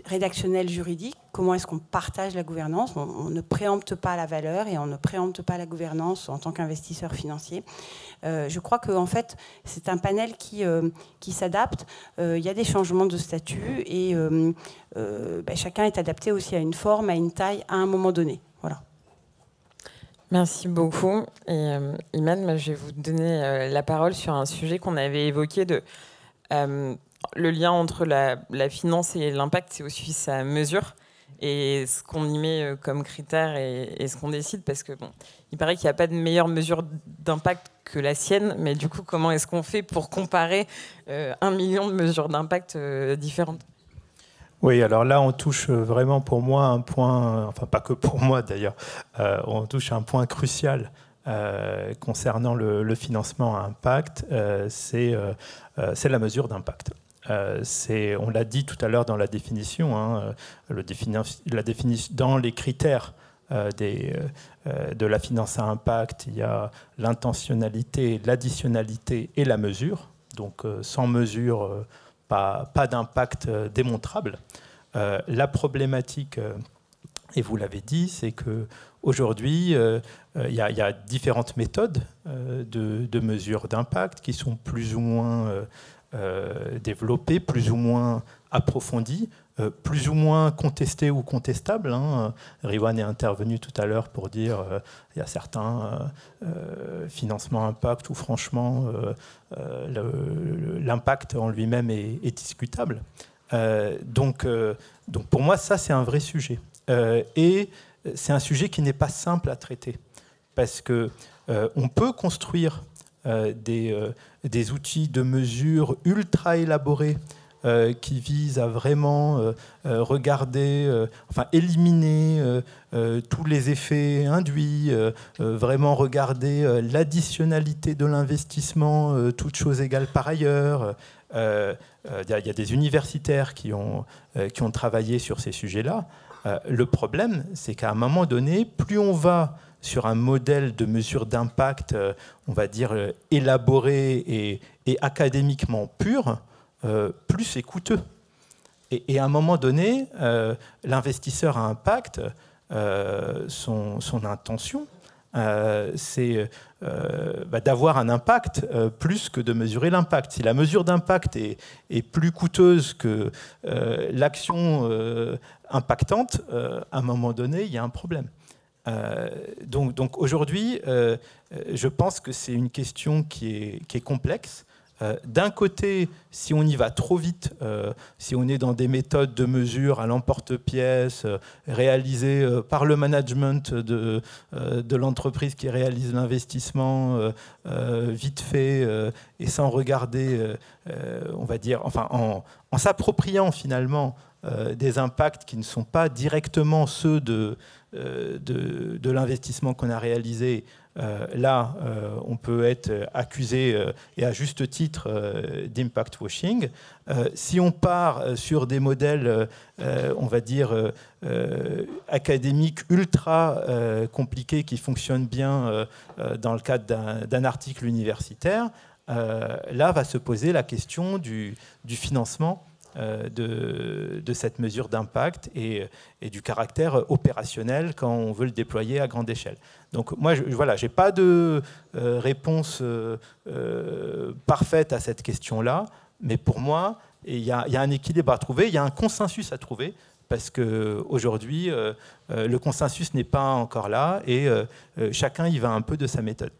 rédactionnelle juridique. Comment est-ce qu'on partage la gouvernance? On ne préempte pas la valeur et on ne préempte pas la gouvernance en tant qu'investisseur financier. Je crois que en fait, c'est un panel qui s'adapte. Il y a des changements de statut et chacun est adapté aussi à une forme, à une taille, à un moment donné. Voilà. Merci beaucoup. Et Iman, je vais vous donner la parole sur un sujet qu'on avait évoqué le lien entre la finance et l'impact, c'est aussi sa mesure et ce qu'on y met comme critère et ce qu'on décide, parce que bon, il paraît qu'il n'y a pas de meilleure mesure d'impact que la sienne, mais du coup, comment est-ce qu'on fait pour comparer 1 million de mesures d'impact différentes? Oui, alors là, on touche vraiment pour moi un point, enfin pas que pour moi d'ailleurs, on touche un point crucial concernant le financement à impact, c'est la mesure d'impact. On l'a dit tout à l'heure dans la définition, hein, dans les critères de la finance à impact, il y a l'intentionnalité, l'additionnalité et la mesure. Donc sans mesure, pas d'impact démontrable. La problématique, et vous l'avez dit, c'est qu'aujourd'hui, il y a différentes méthodes de mesure d'impact qui sont plus ou moins développées, plus ou moins approfondies, plus ou moins contestées ou contestables. Hein. Riwan est intervenu tout à l'heure pour dire il y a certains financements impact où franchement l'impact en lui-même est discutable. Donc pour moi, ça c'est un vrai sujet. Et c'est un sujet qui n'est pas simple à traiter. Parce qu'on peut construire des outils de mesure ultra élaborés qui visent à vraiment regarder, éliminer tous les effets induits, vraiment regarder l'additionnalité de l'investissement, toutes choses égales par ailleurs. Il y a des universitaires qui ont travaillé sur ces sujets-là. Le problème, c'est qu'à un moment donné, plus on va sur un modèle de mesure d'impact, on va dire élaboré et académiquement pur, plus c'est coûteux. Et à un moment donné, l'investisseur à impact, son intention, c'est d'avoir un impact plus que de mesurer l'impact. Si la mesure d'impact est plus coûteuse que l'action impactante, à un moment donné, il y a un problème. Donc aujourd'hui, je pense que c'est une question qui est complexe. D'un côté, si on y va trop vite, si on est dans des méthodes de mesure à l'emporte-pièce, réalisées par le management de l'entreprise qui réalise l'investissement, vite fait, et sans regarder, on va dire, en s'appropriant finalement des impacts qui ne sont pas directement ceux de l'investissement qu'on a réalisé, là, on peut être accusé, et à juste titre, d'impact washing. Si on part sur des modèles, on va dire, académiques ultra compliqués qui fonctionnent bien dans le cadre d'un article universitaire, là va se poser la question du financement de cette mesure d'impact et du caractère opérationnel quand on veut le déployer à grande échelle. Donc moi, je n'ai pas de réponse parfaite à cette question-là, mais pour moi, il y a un équilibre à trouver, il y a un consensus à trouver, parce qu'aujourd'hui, le consensus n'est pas encore là et chacun y va un peu de sa méthode.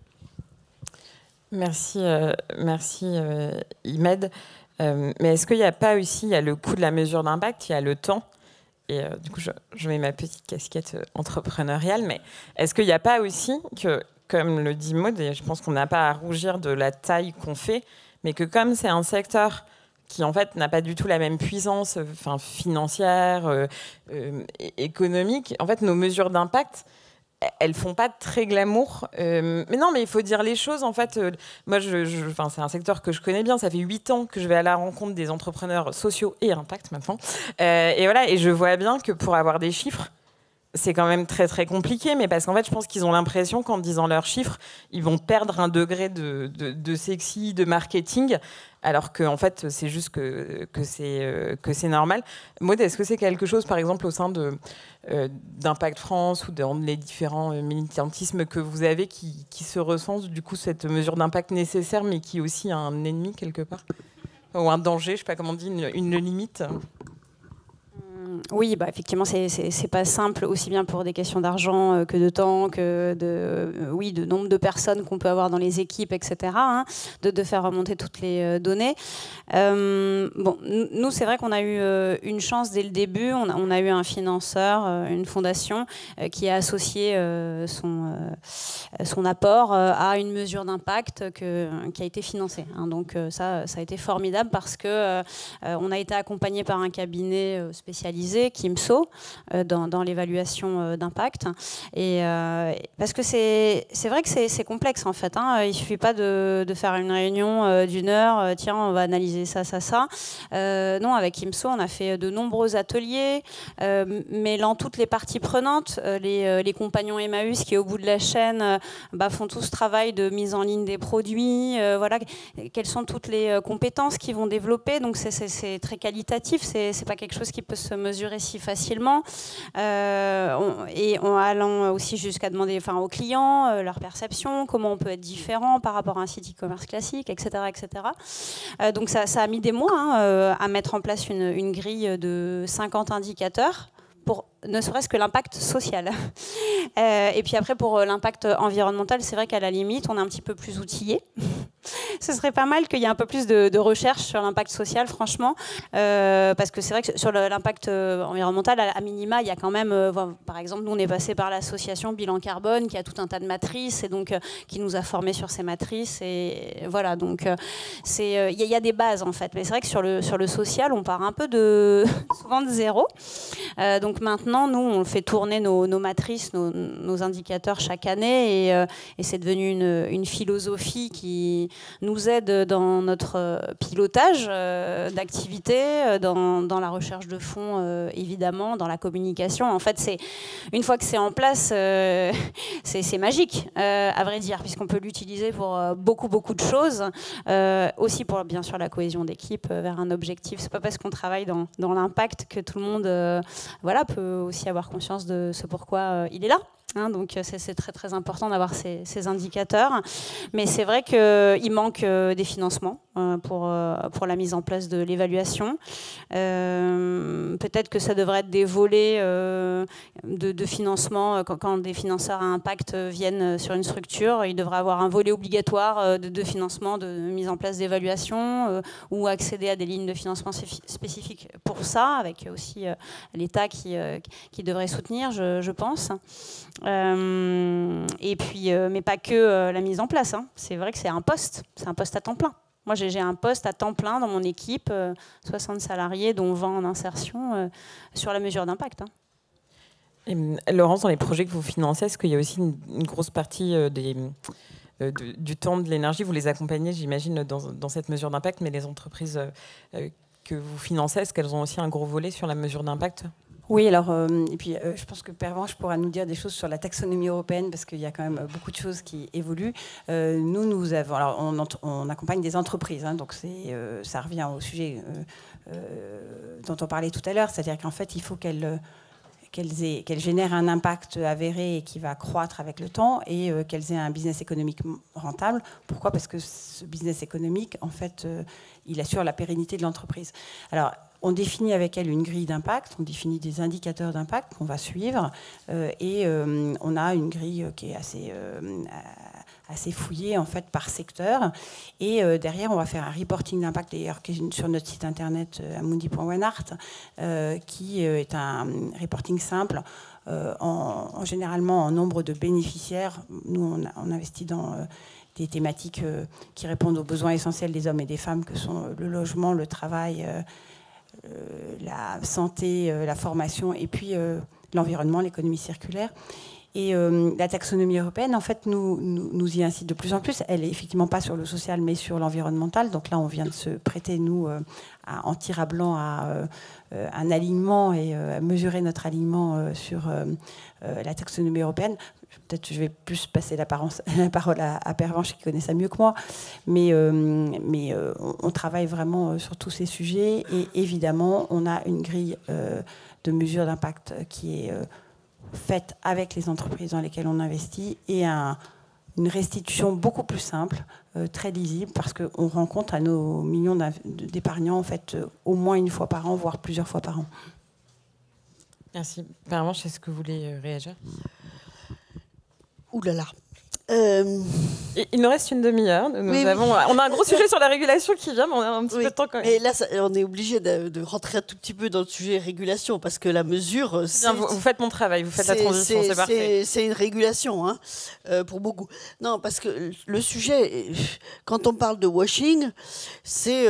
Merci Imed. Mais est-ce qu'il n'y a pas aussi, il y a le coût de la mesure d'impact, il y a le temps, et du coup je mets ma petite casquette entrepreneuriale, mais est-ce qu'il n'y a pas aussi que, comme le dit Maud, et je pense qu'on n'a pas à rougir de la taille qu'on fait, mais que comme c'est un secteur qui en fait n'a pas du tout la même puissance financière, économique, en fait nos mesures d'impact, elles font pas très glamour, mais non, mais il faut dire les choses. En fait, moi, c'est un secteur que je connais bien. Ça fait 8 ans que je vais à la rencontre des entrepreneurs sociaux et impact maintenant. Et voilà, et je vois bien que pour avoir des chiffres, c'est quand même très très compliqué, mais parce qu'en fait, je pense qu'ils ont l'impression qu'en disant leurs chiffres, ils vont perdre un degré de sexy, de marketing, alors qu'en fait, c'est juste que c'est normal. Maud, est-ce que c'est quelque chose, par exemple, au sein d'Impact France ou dans les différents militantismes que vous avez qui se ressent, du coup, cette mesure d'impact nécessaire, mais qui est aussi un ennemi quelque part, ou un danger, je ne sais pas comment on dit, une limite? Oui, bah, effectivement, c'est pas simple, aussi bien pour des questions d'argent que de temps, que de nombre de personnes qu'on peut avoir dans les équipes, etc., hein, de faire remonter toutes les données. Bon, nous, c'est vrai qu'on a eu une chance dès le début. On a eu un financeur, une fondation, qui a associé son apport à une mesure d'impact qui a été financée. Hein. Donc ça a été formidable parce que on a été accompagné par un cabinet spécialisé, Kimso, dans l'évaluation d'impact. Et parce que c'est vrai que c'est complexe en fait. Hein. Il suffit pas de faire une réunion d'une heure. Tiens, on va analyser ça. Non, avec Kimso, on a fait de nombreux ateliers, mêlant toutes les parties prenantes, les compagnons Emmaüs qui, au bout de la chaîne, font tout ce travail de mise en ligne des produits. Voilà, quelles sont toutes les compétences qu'ils vont développer. Donc c'est très qualitatif. C'est pas quelque chose qui peut se mesurer si facilement. Et en allant aussi jusqu'à demander, aux clients leur perception, comment on peut être différent par rapport à un site e-commerce classique, etc., etc. Donc ça a mis des mois à mettre en place une grille de 50 indicateurs pour ne serait-ce que l'impact social. Et puis après, pour l'impact environnemental, c'est vrai qu'à la limite, on est un petit peu plus outillé. Ce serait pas mal qu'il y ait un peu plus de recherche sur l'impact social, franchement, parce que c'est vrai que sur l'impact environnemental, à minima, il y a quand même, par exemple, nous on est passé par l'association Bilan Carbone, qui a tout un tas de matrices, et donc qui nous a formés sur ces matrices, et voilà, donc il y a des bases en fait, mais c'est vrai que sur le social, on part un peu souvent de zéro. Donc maintenant, nous, on fait tourner nos matrices, nos indicateurs chaque année, et c'est devenu une philosophie qui nous aide dans notre pilotage d'activité, dans la recherche de fonds, évidemment, dans la communication. En fait, une fois que c'est en place, c'est magique, à vrai dire, puisqu'on peut l'utiliser pour beaucoup de choses, aussi pour, bien sûr, la cohésion d'équipe vers un objectif. C'est pas parce qu'on travaille dans l'impact que tout le monde peut aussi avoir conscience de ce pourquoi il est là. Hein, donc c'est très important d'avoir ces indicateurs. Mais c'est vrai qu'il manque des financements pour la mise en place de l'évaluation. Peut-être que ça devrait être des volets de financement. Quand des financeurs à impact viennent sur une structure, il devrait avoir un volet obligatoire de financement, de mise en place d'évaluation, ou accéder à des lignes de financement spécifiques pour ça, avec aussi l'État qui devrait soutenir, je pense. Et puis, mais pas que la mise en place. Hein. C'est vrai que c'est un poste à temps plein. Moi, j'ai un poste à temps plein dans mon équipe, 60 salariés, dont 20 en insertion, sur la mesure d'impact. Hein. Et, Laurence, dans les projets que vous financez, est-ce qu'il y a aussi une grosse partie du temps, de l'énergie? Vous les accompagnez, j'imagine, dans cette mesure d'impact, mais les entreprises que vous financez, est-ce qu'elles ont aussi un gros volet sur la mesure d'impact? Oui, alors, et puis je pense que Pervenche pourra nous dire des choses sur la taxonomie européenne, parce qu'il y a quand même beaucoup de choses qui évoluent. Nous avons, alors on accompagne des entreprises, hein, donc ça revient au sujet dont on parlait tout à l'heure, c'est-à-dire qu'en fait, il faut qu'elles génèrent un impact avéré et qui va croître avec le temps, et qu'elles aient un business économique rentable. Pourquoi? Parce que ce business économique, en fait, il assure la pérennité de l'entreprise. Alors, on définit avec elle une grille d'impact, on définit des indicateurs d'impact qu'on va suivre, et on a une grille qui est assez fouillée en fait par secteur. Et derrière, on va faire un reporting d'impact, d'ailleurs, qui est sur notre site internet amundi.wenart, qui est un reporting simple, généralement en nombre de bénéficiaires. Nous, on investit dans des thématiques qui répondent aux besoins essentiels des hommes et des femmes, que sont le logement, le travail, la santé, la formation, et puis l'environnement, l'économie circulaire. Et la taxonomie européenne, en fait, nous y incite de plus en plus. Elle n'est effectivement pas sur le social, mais sur l'environnemental. Donc là, on vient de se prêter, nous, en tir à blanc, à un alignement, et à mesurer notre alignement sur la taxonomie européenne. Peut-être que je vais plus passer la parole à Pervenche, qui connaît ça mieux que moi. Mais on travaille vraiment sur tous ces sujets. Et évidemment, on a une grille de mesures d'impact qui est faite avec les entreprises dans lesquelles on investit, et une restitution beaucoup plus simple, très lisible, parce qu'on rend compte à nos millions d'épargnants, en fait, au moins une fois par an, voire plusieurs fois par an. Merci. Pervenche, est-ce que vous voulez réagir? Ouh là là. Il nous reste une demi-heure. On a un gros sujet sur la régulation qui vient, mais on a un petit peu de temps quand même. Et là, on est obligé de rentrer un tout petit peu dans le sujet régulation, parce que la mesure... Bien, vous faites mon travail, vous faites la transition, c'est parfait. C'est une régulation, hein, pour beaucoup. Non, parce que le sujet, quand on parle de washing, c'est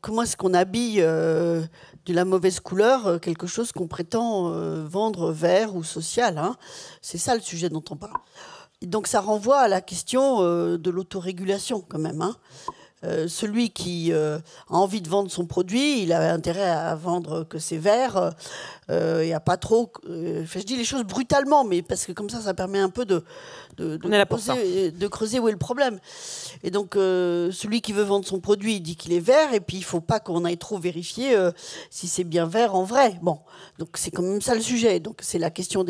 comment est-ce qu'on habille de la mauvaise couleur quelque chose qu'on prétend vendre vert ou social. Hein. C'est ça le sujet dont on parle. Donc ça renvoie à la question de l'autorégulation quand même. Hein. Celui qui a envie de vendre son produit, il a intérêt à vendre que c'est vert et à pas trop... je dis les choses brutalement, mais parce que comme ça permet un peu de creuser où est le problème. Et donc celui qui veut vendre son produit, il dit qu'il est vert, et puis il ne faut pas qu'on aille trop vérifier si c'est bien vert en vrai. Bon, donc c'est quand même ça le sujet. Donc c'est la question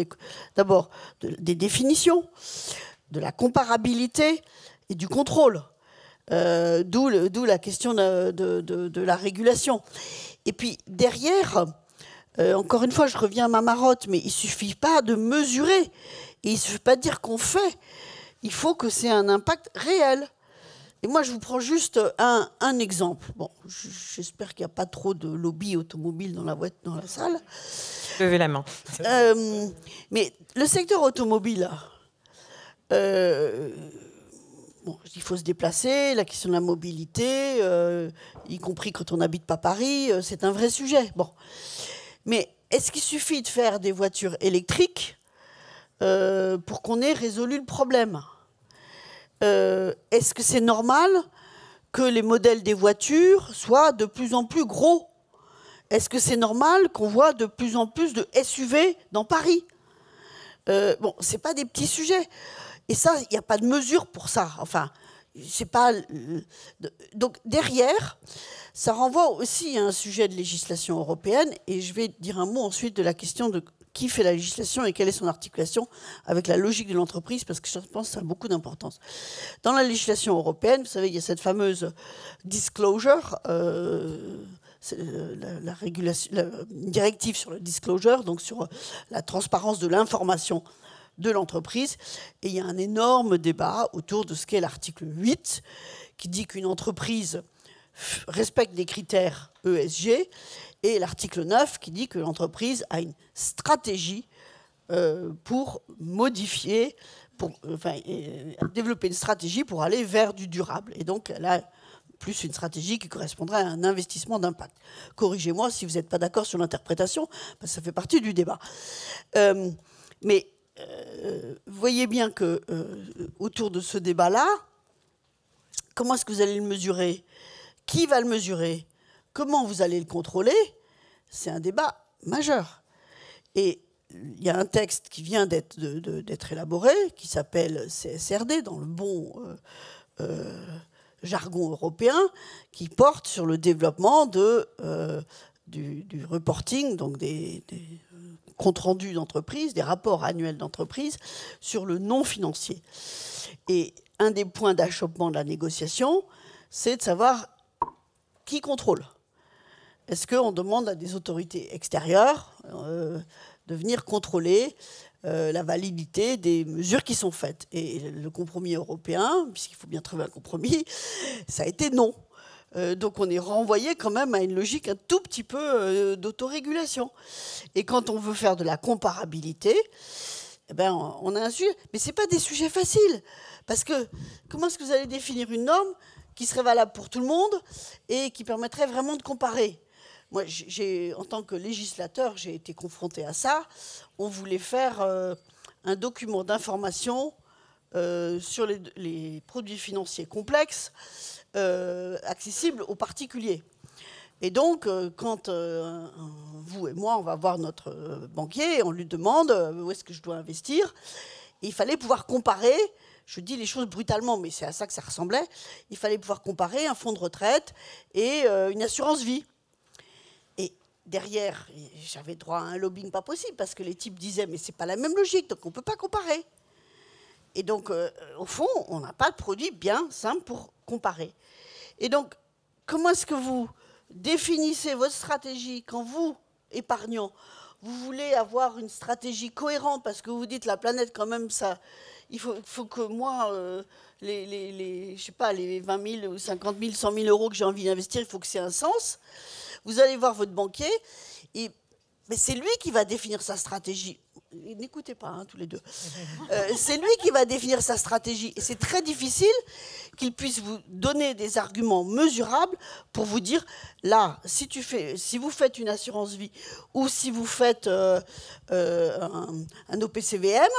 d'abord des définitions, de la comparabilité et du contrôle. D'où la question de la régulation. Et puis derrière, encore une fois, je reviens à ma marotte, mais il ne suffit pas de mesurer, et il ne suffit pas de dire qu'on fait. Il faut que c'est un impact réel. Et moi, je vous prends juste un exemple. Bon, j'espère qu'il n'y a pas trop de lobby automobile dans la salle. Levez la main. Mais le secteur automobile, bon, il faut se déplacer, la question de la mobilité, y compris quand on n'habite pas Paris, c'est un vrai sujet. Bon. Mais est-ce qu'il suffit de faire des voitures électriques pour qu'on ait résolu le problème? Est-ce que c'est normal que les modèles des voitures soient de plus en plus gros? Est-ce que c'est normal qu'on voit de plus en plus de SUV dans Paris? Bon, ce n'est pas des petits sujets. Et ça, il n'y a pas de mesure pour ça. Enfin, c'est pas... Donc, derrière, ça renvoie aussi à un sujet de législation européenne. Et je vais dire un mot ensuite de la question de qui fait la législation et quelle est son articulation avec la logique de l'entreprise, parce que je pense que ça a beaucoup d'importance. Dans la législation européenne, vous savez, il y a cette fameuse disclosure, la directive sur le disclosure, donc sur la transparence de l'information de l'entreprise. Et il y a un énorme débat autour de ce qu'est l'article 8, qui dit qu'une entreprise respecte des critères ESG, et l'article 9 qui dit que l'entreprise a une stratégie pour modifier, développer une stratégie pour aller vers du durable. Et donc, elle a plus une stratégie qui correspondrait à un investissement d'impact. Corrigez-moi si vous n'êtes pas d'accord sur l'interprétation, parce que ça fait partie du débat. Mais vous voyez bien que autour de ce débat-là, comment est-ce que vous allez le mesurer? Qui va le mesurer? Comment vous allez le contrôler? C'est un débat majeur. Et il y a un texte qui vient d'être élaboré, qui s'appelle CSRD, dans le bon jargon européen, qui porte sur le développement du reporting, donc des comptes rendus d'entreprise, des rapports annuels d'entreprise sur le non financier. Et un des points d'achoppement de la négociation, c'est de savoir qui contrôle. Est-ce qu'on demande à des autorités extérieures de venir contrôler la validité des mesures qui sont faites? Et le compromis européen, puisqu'il faut bien trouver un compromis, ça a été non. Donc on est renvoyé quand même à une logique un tout petit peu d'autorégulation. Et quand on veut faire de la comparabilité, eh ben, on a un sujet. Mais ce n'est pas des sujets faciles. Parce que comment est-ce que vous allez définir une norme qui serait valable pour tout le monde et qui permettrait vraiment de comparer? Moi, en tant que législateur, j'ai été confronté à ça. On voulait faire un document d'information sur les produits financiers complexes accessibles aux particuliers. Et donc, quand vous et moi, on va voir notre banquier, on lui demande où est-ce que je dois investir, et il fallait pouvoir comparer. Je dis les choses brutalement, mais c'est à ça que ça ressemblait. Il fallait pouvoir comparer un fonds de retraite et une assurance vie. Et derrière, j'avais droit à un lobbying pas possible, parce que les types disaient, mais c'est pas la même logique, donc on ne peut pas comparer. Et donc, au fond, on n'a pas de produit bien simple pour comparer. Et donc, comment est-ce que vous définissez votre stratégie quand vous, épargnants, vous voulez avoir une stratégie cohérente, parce que vous dites la planète quand même, ça, il faut que moi, je sais pas, les 20 000 ou 50 000, 100 000 euros que j'ai envie d'investir, il faut que c'est un sens. Vous allez voir votre banquier, mais c'est lui qui va définir sa stratégie. N'écoutez pas, hein, tous les deux. C'est lui qui va définir sa stratégie. Et c'est très difficile qu'il puisse vous donner des arguments mesurables pour vous dire, là, si vous faites une assurance vie ou si vous faites un OPCVM,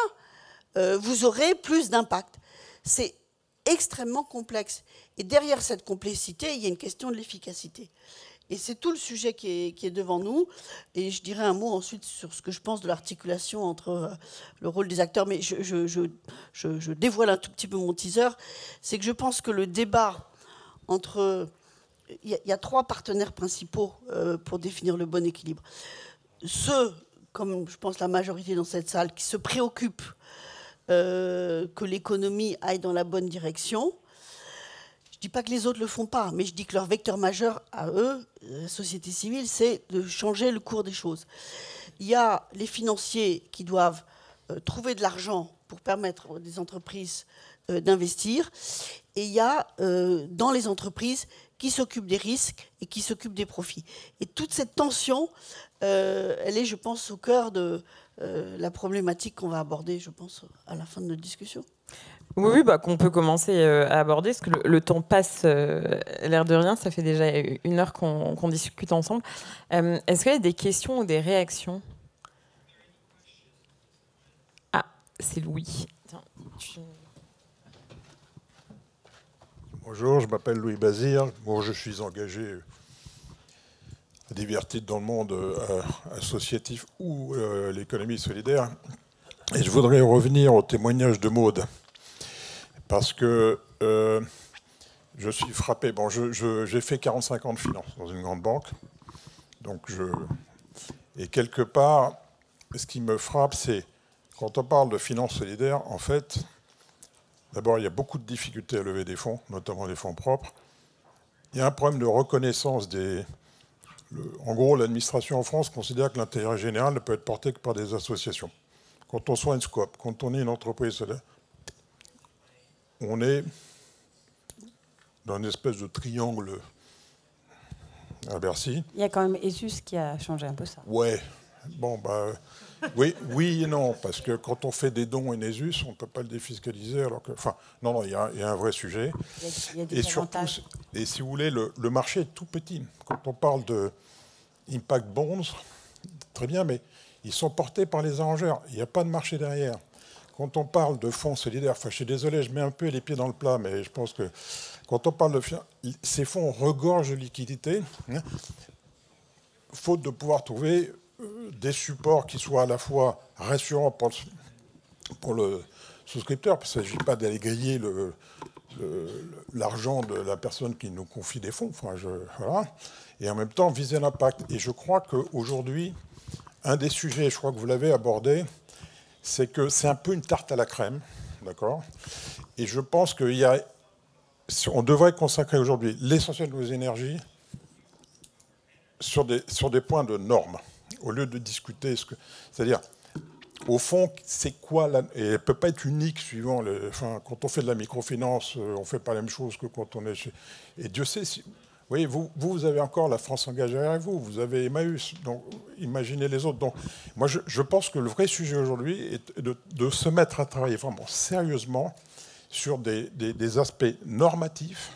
vous aurez plus d'impact. C'est extrêmement complexe. Et derrière cette complexité, il y a une question de l'efficacité. Et c'est tout le sujet qui est devant nous. Et je dirais un mot ensuite sur ce que je pense de l'articulation entre le rôle des acteurs. Mais je dévoile un tout petit peu mon teaser. C'est que je pense que le débat entre... Il y a 3 partenaires principaux pour définir le bon équilibre. Ceux, comme je pense la majorité dans cette salle, qui se préoccupent que l'économie aille dans la bonne direction. Je ne dis pas que les autres ne le font pas, mais je dis que leur vecteur majeur à eux, la société civile, c'est de changer le cours des choses. Il y a les financiers qui doivent trouver de l'argent pour permettre aux entreprises d'investir. Et il y a dans les entreprises qui s'occupent des risques et qui s'occupent des profits. Et toute cette tension, elle est, je pense, au cœur de la problématique qu'on va aborder, je pense, à la fin de notre discussion. Oui, qu'on peut commencer à aborder, parce que le temps passe l'air de rien, ça fait déjà 1 heure qu'on discute ensemble. Est-ce qu'il y a des questions ou des réactions? Ah, c'est Louis. Tiens, Bonjour, je m'appelle Louis Bazir. Bon, je suis engagé à divers titres dans le monde associatif ou l'économie solidaire. Et je voudrais revenir au témoignage de Maude. Parce que je suis frappé. Bon, j'ai fait 45 ans de finance dans une grande banque. Et quelque part, ce qui me frappe, c'est quand on parle de finance solidaire, en fait, d'abord, il y a beaucoup de difficultés à lever des fonds, notamment des fonds propres. Il y a un problème de reconnaissance des... En gros, l'administration en France considère que l'intérêt général ne peut être porté que par des associations. Quand on soit une SCOP, quand on est une entreprise solidaire, on est dans une espèce de triangle à Bercy. Il y a quand même ESUS qui a changé un peu ça. Ouais, bon, oui et non, parce que quand on fait des dons en ESUS, on ne peut pas le défiscaliser, alors que... Enfin, non, il y a un vrai sujet. Il y a des avantages. Et si vous voulez, le marché est tout petit. Quand on parle de impact bonds, très bien, mais ils sont portés par les arrangeurs. Il n'y a pas de marché derrière. Quand on parle de fonds solidaires, enfin, je suis désolé, je mets un peu les pieds dans le plat, mais je pense que quand on parle de ces fonds regorgent de liquidités, faute de pouvoir trouver des supports qui soient à la fois rassurants pour le souscripteur, parce qu'il ne s'agit pas d'aller griller l'argent de la personne qui nous confie des fonds, enfin, voilà, et en même temps viser l'impact. Et je crois qu'aujourd'hui, un des sujets, je crois que vous l'avez abordé, c'est que c'est un peu une tarte à la crème, d'accord? Et je pense qu'on devrait consacrer aujourd'hui l'essentiel de nos énergies sur des points de normes, au lieu de discuter c'est-à-dire, au fond, c'est quoi et elle ne peut pas être unique suivant quand on fait de la microfinance, on ne fait pas la même chose que quand on est chez... Et Dieu sait si... Oui, vous avez encore la France engagée avec vous, vous avez Emmaüs, donc imaginez les autres. Donc, moi, je pense que le vrai sujet aujourd'hui est de se mettre à travailler vraiment sérieusement sur des aspects normatifs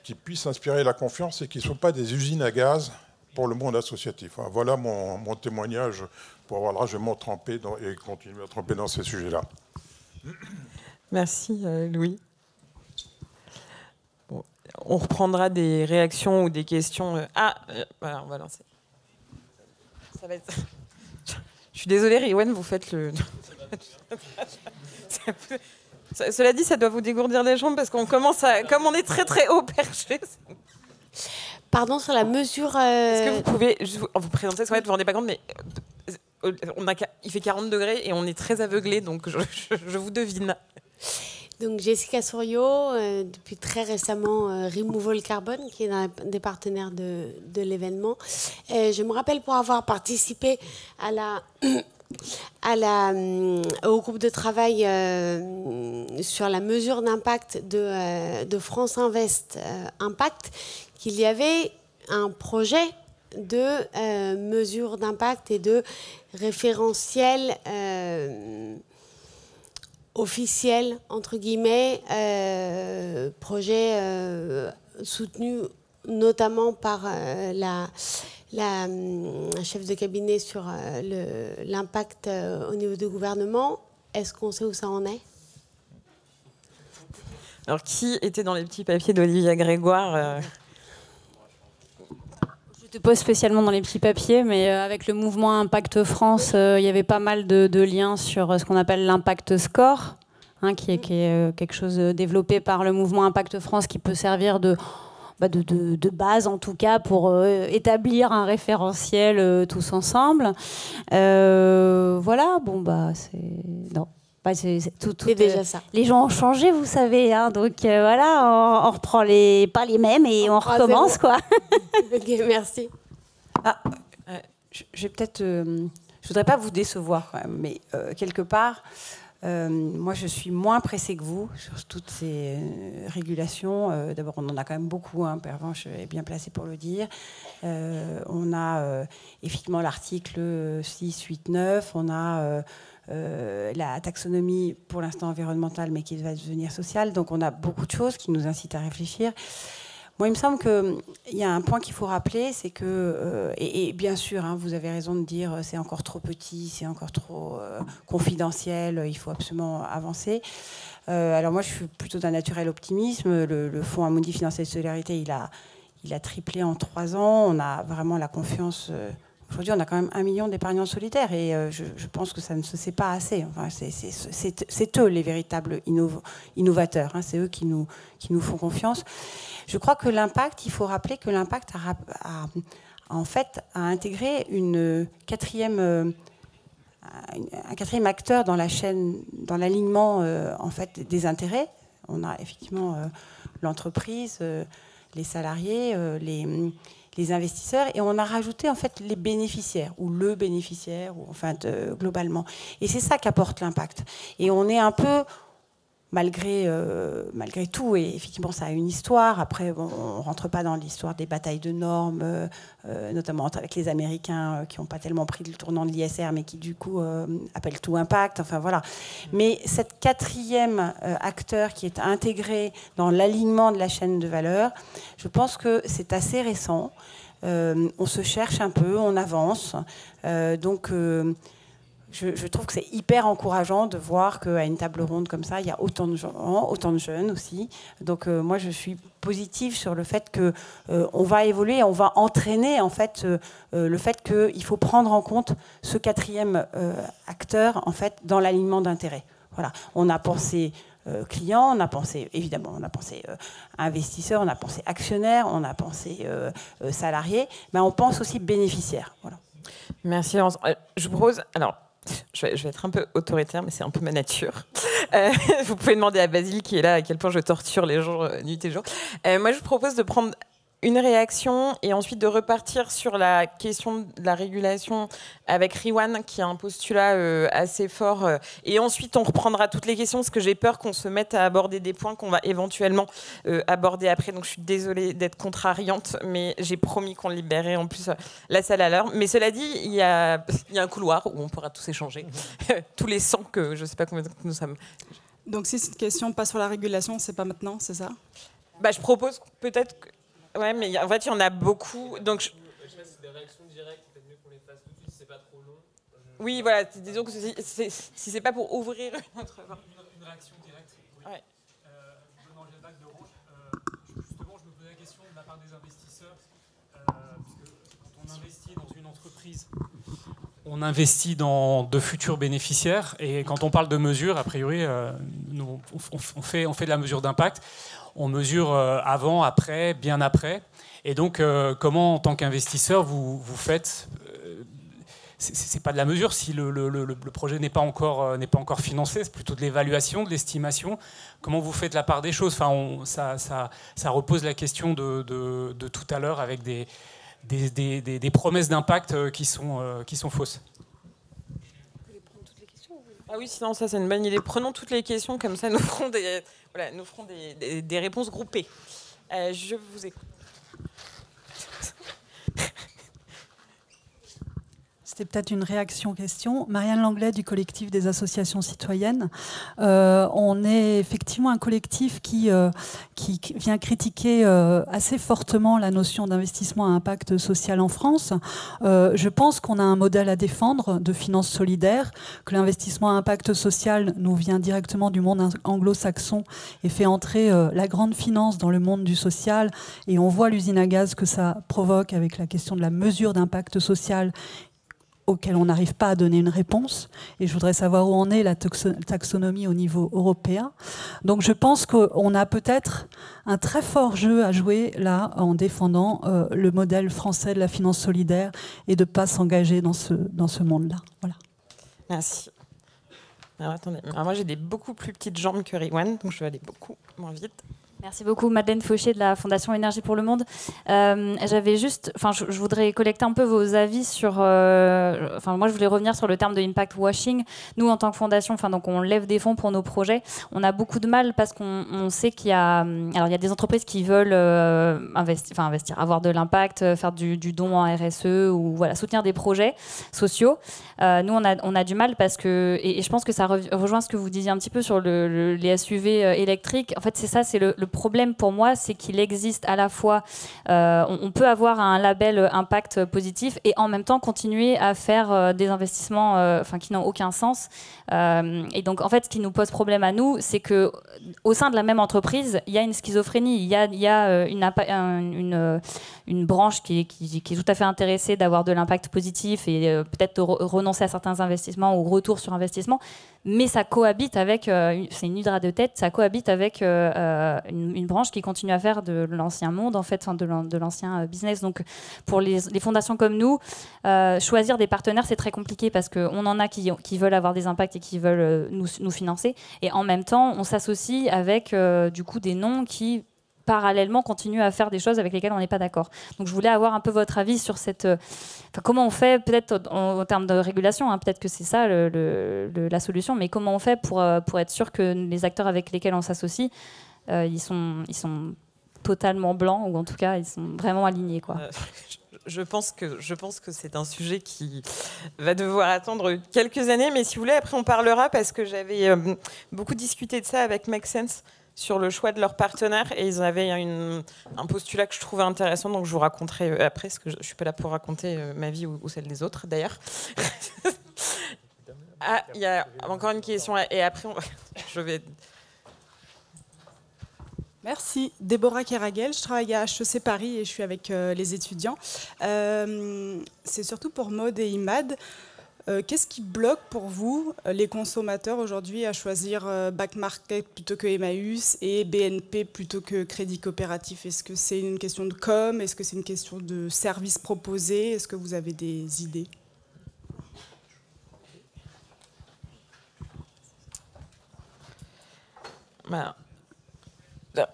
qui puissent inspirer la confiance et qui ne soient pas des usines à gaz pour le monde associatif. Voilà mon témoignage pour avoir largement trempé et continuer à tremper dans ces sujets-là. Merci, Louis. On reprendra des réactions ou des questions. Voilà, on va lancer. Ça va être... Je suis désolée, Riwen, vous faites le... Cela dit, ça doit vous dégourdir les jambes parce qu'on commence à... Comme on est très très haut perché... Pardon, sur la mesure... Est-ce que vous pouvez vous présenter, parce que vous ne vous rendez pas compte, mais il fait 40 degrés et on est très aveuglés, donc je vous devine. Donc Jessica Souriau, depuis très récemment Removal Carbon, qui est un des partenaires de l'événement. Je me rappelle pour avoir participé au groupe de travail sur la mesure d'impact de France Invest Impact, qu'il y avait un projet de mesure d'impact et de référentiel officiel, entre guillemets, projet soutenu notamment par la chef de cabinet sur l'impact au niveau du gouvernement. Est-ce qu'on sait où ça en est? Alors, qui était dans les petits papiers d'Olivia Grégoire Je n'étais pas spécialement dans les petits papiers, mais avec le mouvement Impact France, il y avait pas mal de liens sur ce qu'on appelle l'impact score, hein, qui est quelque chose développé par le mouvement Impact France, qui peut servir de base, en tout cas, pour établir un référentiel tous ensemble. Voilà, bon, c'est... Non. C'est déjà ça. Les gens ont changé, vous savez, hein, donc voilà, on reprend pas les mêmes et on recommence, quoi. Ok, merci. Je vais peut-être, je voudrais pas vous décevoir quand même, mais quelque part, moi je suis moins pressée que vous sur toutes ces régulations. D'abord, on en a quand même beaucoup, hein, Pervenche est bien placé pour le dire. On a effectivement l'article 6, 8, 9, on a la taxonomie pour l'instant environnementale, mais qui va devenir sociale. Donc on a beaucoup de choses qui nous incitent à réfléchir. Moi, il me semble qu'il y a un point qu'il faut rappeler, c'est que, et bien sûr, hein, vous avez raison de dire c'est encore trop petit, c'est encore trop confidentiel, il faut absolument avancer. Alors moi, je suis plutôt d'un naturel optimisme. Le Fonds Amundi Financier de Solidarité, il a triplé en 3 ans. On a vraiment la confiance... Aujourd'hui, on a quand même 1 million d'épargnants solidaires et je pense que ça ne se sait pas assez. Enfin, c'est eux les véritables innovateurs. Hein, c'est eux qui nous font confiance. Je crois que l'impact, il faut rappeler que l'impact a intégré un quatrième acteur dans la chaîne, dans l'alignement en fait, des intérêts. On a effectivement l'entreprise, les salariés, les investisseurs, et on a rajouté en fait les bénéficiaires, ou le bénéficiaire, ou enfin globalement. Et c'est ça qu'apporte l'impact. Et on est un peu, malgré tout, et effectivement ça a une histoire, après bon, on ne rentre pas dans l'histoire des batailles de normes, notamment avec les Américains qui n'ont pas tellement pris le tournant de l'ISR, mais qui du coup appellent tout impact, enfin voilà. Mais cette quatrième acteur qui est intégré dans l'alignement de la chaîne de valeur, je pense que c'est assez récent. On se cherche un peu, on avance. Donc je trouve que c'est hyper encourageant de voir qu'à une table ronde comme ça, il y a autant de gens, autant de jeunes aussi. Donc moi, je suis positive sur le fait qu'on va évoluer, on va entraîner en fait le fait qu'il faut prendre en compte ce quatrième acteur en fait dans l'alignement d'intérêts. Voilà, on a pensé clients, on a pensé évidemment, on a pensé investisseurs, on a pensé actionnaires, on a pensé salariés, mais on pense aussi bénéficiaires. Voilà. Merci Laurence. Je vous propose, alors je vais être un peu autoritaire, mais c'est un peu ma nature. Vous pouvez demander à Basile qui est là à quel point je torture les gens nuit et jour. Moi je vous propose de prendre une réaction et ensuite de repartir sur la question de la régulation avec Riwan qui a un postulat assez fort et ensuite on reprendra toutes les questions parce que j'ai peur qu'on se mette à aborder des points qu'on va éventuellement aborder après, donc je suis désolée d'être contrariante mais j'ai promis qu'on libérait en plus la salle à l'heure, mais cela dit il y a un couloir où on pourra tous échanger tous les 100 que je sais pas combien nous sommes. Donc si cette question passe sur la régulation, c'est pas maintenant, c'est ça? Je propose peut-être que... Ouais, mais en fait, il y en a beaucoup. Donc, je sais pas si c'est des réactions directes, peut-être mieux qu'on les fasse tout de suite, si c'est pas trop long. Oui, voilà, disons que si c'est pas pour ouvrir notre... Une réaction directe. Oui. Ouais. Venant le bac d'Orange, justement, je me posais la question de la part des investisseurs, puisque quand on investit dans une entreprise, on investit dans de futurs bénéficiaires, et quand on parle de mesures, a priori, nous, on fait de la mesure d'impact. On mesure avant, après, bien après. Et donc, comment, en tant qu'investisseur, vous faites c'est pas de la mesure si le projet n'est pas encore financé, c'est plutôt de l'évaluation, de l'estimation. Comment vous faites la part des choses? Enfin, ça repose la question de tout à l'heure avec des promesses d'impact qui sont fausses. Ah oui, sinon ça c'est une bonne idée. Prenons toutes les questions, comme ça nous ferons des réponses groupées. Je vous écoute. C'était peut-être une réaction-question. Marianne Langlais du collectif des associations citoyennes. On est effectivement un collectif qui vient critiquer assez fortement la notion d'investissement à impact social en France. Je pense qu'on a un modèle à défendre de finance solidaire, que l'investissement à impact social nous vient directement du monde anglo-saxon et fait entrer la grande finance dans le monde du social. Et on voit l'usine à gaz que ça provoque avec la question de la mesure d'impact social auquel on n'arrive pas à donner une réponse. Et je voudrais savoir où en est la taxonomie au niveau européen. Donc je pense qu'on a peut-être un très fort jeu à jouer là en défendant le modèle français de la finance solidaire et de ne pas s'engager dans ce monde-là. Voilà. Merci. Alors attendez, alors moi j'ai des beaucoup plus petites jambes que Riwan, donc je vais aller beaucoup moins vite. Merci beaucoup, Madeleine Fauché de la Fondation Énergie pour le Monde. J'avais juste, je voudrais collecter un peu vos avis sur. Moi, je voulais revenir sur le terme de impact washing. Nous, en tant que fondation, donc on lève des fonds pour nos projets. On a beaucoup de mal parce qu'on sait qu'il y a, il y a des entreprises qui veulent investir, avoir de l'impact, faire du don en RSE ou voilà, soutenir des projets sociaux. Nous, on a du mal parce que, et je pense que ça rejoint ce que vous disiez un petit peu sur les SUV électriques. En fait, c'est ça, c'est le problème pour moi, c'est qu'il existe à la fois, on peut avoir un label impact positif et en même temps continuer à faire des investissements qui n'ont aucun sens. Et donc, en fait, ce qui nous pose problème à nous, c'est que au sein de la même entreprise, il y a une schizophrénie, il y a une branche qui est tout à fait intéressée d'avoir de l'impact positif et peut-être de renoncer à certains investissements ou retour sur investissement, mais ça cohabite avec, c'est une hydre à deux têtes, ça cohabite avec une branche qui continue à faire de l'ancien monde, en fait, de l'ancien business. Donc, pour les fondations comme nous, choisir des partenaires, c'est très compliqué parce qu'on en a qui veulent avoir des impacts et qui veulent nous financer. Et en même temps, on s'associe avec, du coup, des noms qui parallèlement continuent à faire des choses avec lesquelles on n'est pas d'accord. Donc je voulais avoir un peu votre avis sur cette... comment on fait, peut-être en termes de régulation, peut-être que c'est ça la solution, mais comment on fait pour être sûr que les acteurs avec lesquels on s'associe, ils sont totalement blancs, ou en tout cas ils sont vraiment alignés, quoi. Je pense que c'est un sujet qui va devoir attendre quelques années, mais si vous voulez, après on parlera, parce que j'avais beaucoup discuté de ça avec Make Sense sur le choix de leurs partenaires, et ils avaient un postulat que je trouvais intéressant, donc je vous raconterai après, parce que je ne suis pas là pour raconter ma vie ou celle des autres, d'ailleurs. Ah, il y a encore une question, et après, je vais... Merci. Déborah Keragel, je travaille à HEC Paris et je suis avec les étudiants. C'est surtout pour Maud et Imad. Qu'est-ce qui bloque pour vous, les consommateurs aujourd'hui, à choisir Back Market plutôt que Emmaüs et BNP plutôt que Crédit Coopératif? Est-ce que c'est une question de com? Est-ce que c'est une question de services proposés? Est-ce que vous avez des idées?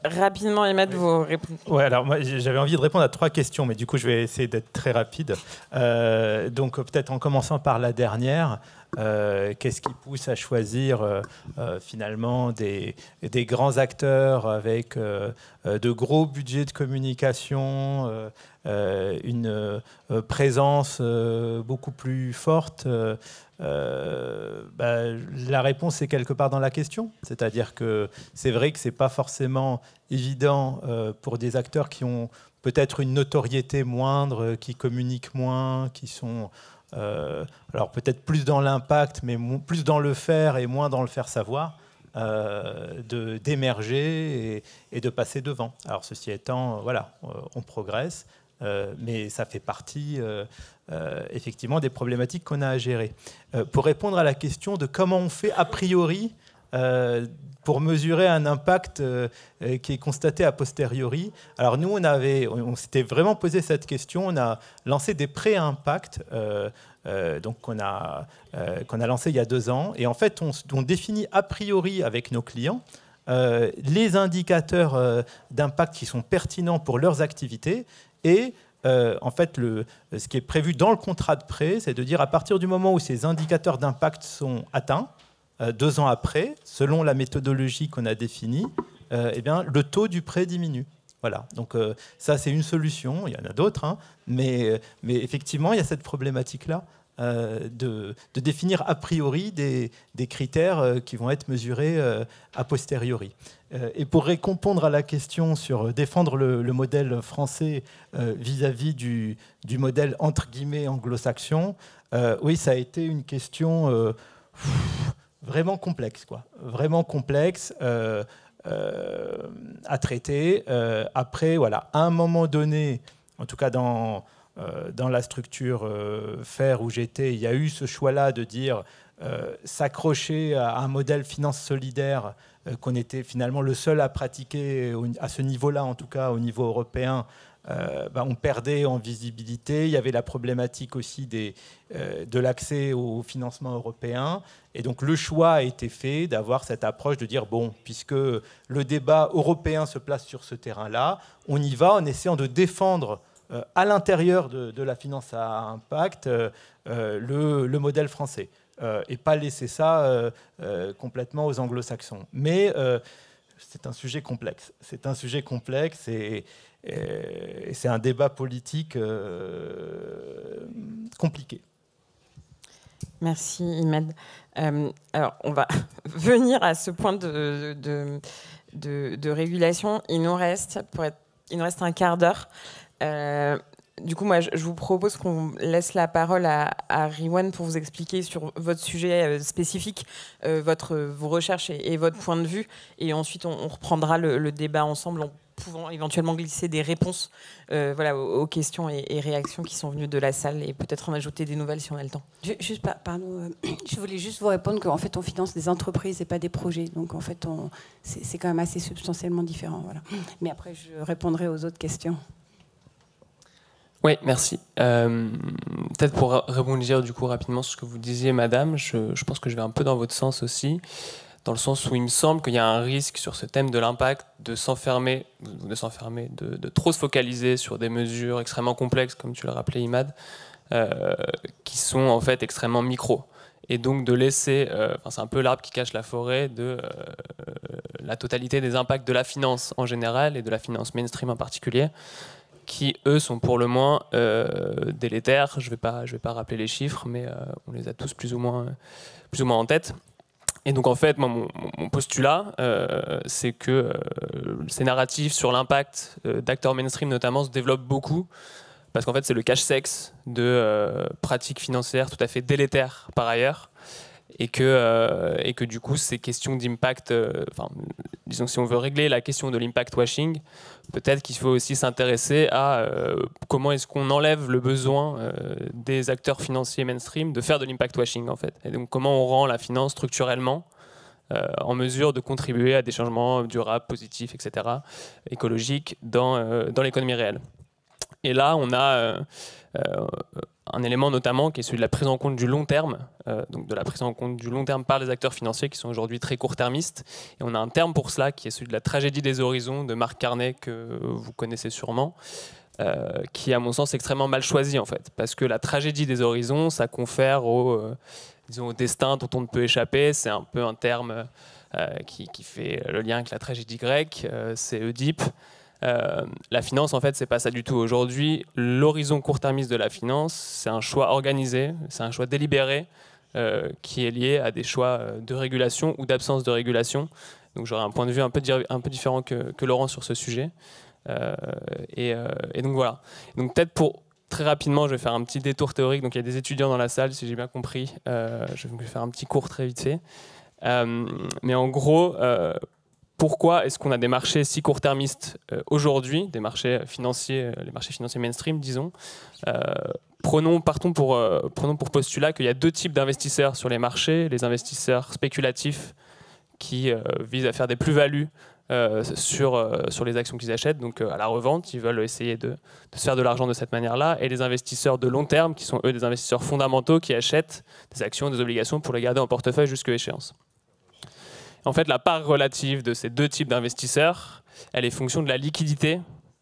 Rapidement, Imad, vous répondez. Ouais, alors moi j'avais envie de répondre à 3 questions, mais du coup je vais essayer d'être très rapide. Donc peut-être en commençant par la dernière, qu'est-ce qui pousse à choisir finalement des grands acteurs avec de gros budgets de communication, une présence beaucoup plus forte? La réponse est quelque part dans la question. C'est-à-dire que c'est vrai que ce n'est pas forcément évident pour des acteurs qui ont peut-être une notoriété moindre, qui communiquent moins, qui sont alors peut-être plus dans l'impact, mais plus dans le faire et moins dans le faire savoir, d'émerger et de passer devant. Alors ceci étant, voilà, on progresse. Mais ça fait partie effectivement des problématiques qu'on a à gérer. Pour répondre à la question de comment on fait a priori pour mesurer un impact qui est constaté a posteriori. Alors nous, on s'était vraiment posé cette question, on a lancé des pré-impacts donc qu'on a lancé il y a 2 ans, et en fait on définit a priori avec nos clients les indicateurs d'impact qui sont pertinents pour leurs activités, et en fait, ce qui est prévu dans le contrat de prêt, c'est de dire à partir du moment où ces indicateurs d'impact sont atteints, 2 ans après, selon la méthodologie qu'on a définie, eh bien, le taux du prêt diminue. Voilà. Donc ça, c'est une solution. Il y en a d'autres, hein, mais effectivement, il y a cette problématique-là de définir a priori des critères qui vont être mesurés a posteriori. Et pour répondre à la question sur défendre le modèle français vis-à-vis du modèle entre guillemets anglo-saxon, oui, ça a été une question vraiment complexe, quoi. Vraiment complexe à traiter. Après, voilà, à un moment donné, en tout cas dans la structure FAIR où j'étais, il y a eu ce choix-là de dire s'accrocher à un modèle finance solidaire qu'on était finalement le seul à pratiquer à ce niveau-là, en tout cas au niveau européen. On perdait en visibilité. Il y avait la problématique aussi de l'accès au financement européen. Et donc le choix a été fait d'avoir cette approche de dire, bon, puisque le débat européen se place sur ce terrain-là, on y va en essayant de défendre à l'intérieur de la finance à impact le modèle français. Et pas laisser ça complètement aux anglo-saxons. Mais c'est un sujet complexe. C'est un sujet complexe et c'est un débat politique compliqué. Merci Imad. Alors on va venir à ce point de régulation. Il nous reste un quart d'heure. Du coup, moi, je vous propose qu'on laisse la parole à Riwan pour vous expliquer sur votre sujet spécifique, vos recherches et votre point de vue. Et ensuite, on reprendra le débat ensemble en pouvant éventuellement glisser des réponses aux questions et réactions qui sont venues de la salle, et peut-être en ajouter des nouvelles si on a le temps. Pardon, je voulais juste vous répondre qu'en fait, on finance des entreprises et pas des projets. Donc, en fait, c'est quand même assez substantiellement différent. Voilà. Mais après, je répondrai aux autres questions. Oui, merci. Peut-être pour rebondir du coup rapidement sur ce que vous disiez, madame, je pense que je vais un peu dans votre sens aussi, dans le sens où il me semble qu'il y a un risque sur ce thème de l'impact de s'enfermer, de trop se focaliser sur des mesures extrêmement complexes, comme tu l'as rappelé, Imad, qui sont en fait extrêmement micro. Et donc de laisser, c'est un peu l'arbre qui cache la forêt, de la totalité des impacts de la finance en général et de la finance mainstream en particulier, qui, eux, sont pour le moins délétères. Je vais pas rappeler les chiffres, mais on les a tous plus ou moins en tête. Et donc, en fait, moi, mon postulat, c'est que ces narratifs sur l'impact d'acteurs mainstream, notamment, se développent beaucoup, parce qu'en fait, c'est le cache-sexe de pratiques financières tout à fait délétères par ailleurs, et que du coup, ces questions d'impact, disons que si on veut régler la question de l'impact washing, peut-être qu'il faut aussi s'intéresser à comment est-ce qu'on enlève le besoin des acteurs financiers mainstream de faire de l'impact washing, en fait. Et donc, comment on rend la finance structurellement en mesure de contribuer à des changements durables, positifs, etc., écologiques dans l'économie réelle. Et là, on a un élément notamment qui est celui de la prise en compte du long terme, donc de la prise en compte du long terme par les acteurs financiers qui sont aujourd'hui très court-termistes. Et on a un terme pour cela qui est celui de la tragédie des horizons de Marc Carnet, que vous connaissez sûrement, qui est à mon sens extrêmement mal choisi en fait, parce que la tragédie des horizons, ça confère au destin dont on ne peut échapper. C'est un peu un terme qui fait le lien avec la tragédie grecque, c'est Oedipe. La finance, en fait, c'est pas ça du tout. Aujourd'hui, l'horizon court-termiste de la finance, c'est un choix organisé, c'est un choix délibéré qui est lié à des choix de régulation ou d'absence de régulation. Donc j'aurais un point de vue un peu différent que Laurent sur ce sujet. Et donc voilà. Donc peut-être pour très rapidement, je vais faire un petit détour théorique. Donc il y a des étudiants dans la salle, si j'ai bien compris. Je vais faire un petit cours très vite fait. Mais en gros, pourquoi est-ce qu'on a des marchés si court-termistes aujourd'hui, des marchés financiers, les marchés financiers mainstream, disons. Prenons pour postulat qu'il y a deux types d'investisseurs sur les marchés, les investisseurs spéculatifs qui visent à faire des plus-values sur les actions qu'ils achètent, donc à la revente. Ils veulent essayer de se faire de l'argent de cette manière-là. Et les investisseurs de long terme, qui sont eux des investisseurs fondamentaux, qui achètent des actions, des obligations pour les garder en portefeuille jusqu'à échéance. En fait, la part relative de ces deux types d'investisseurs, elle est fonction de la liquidité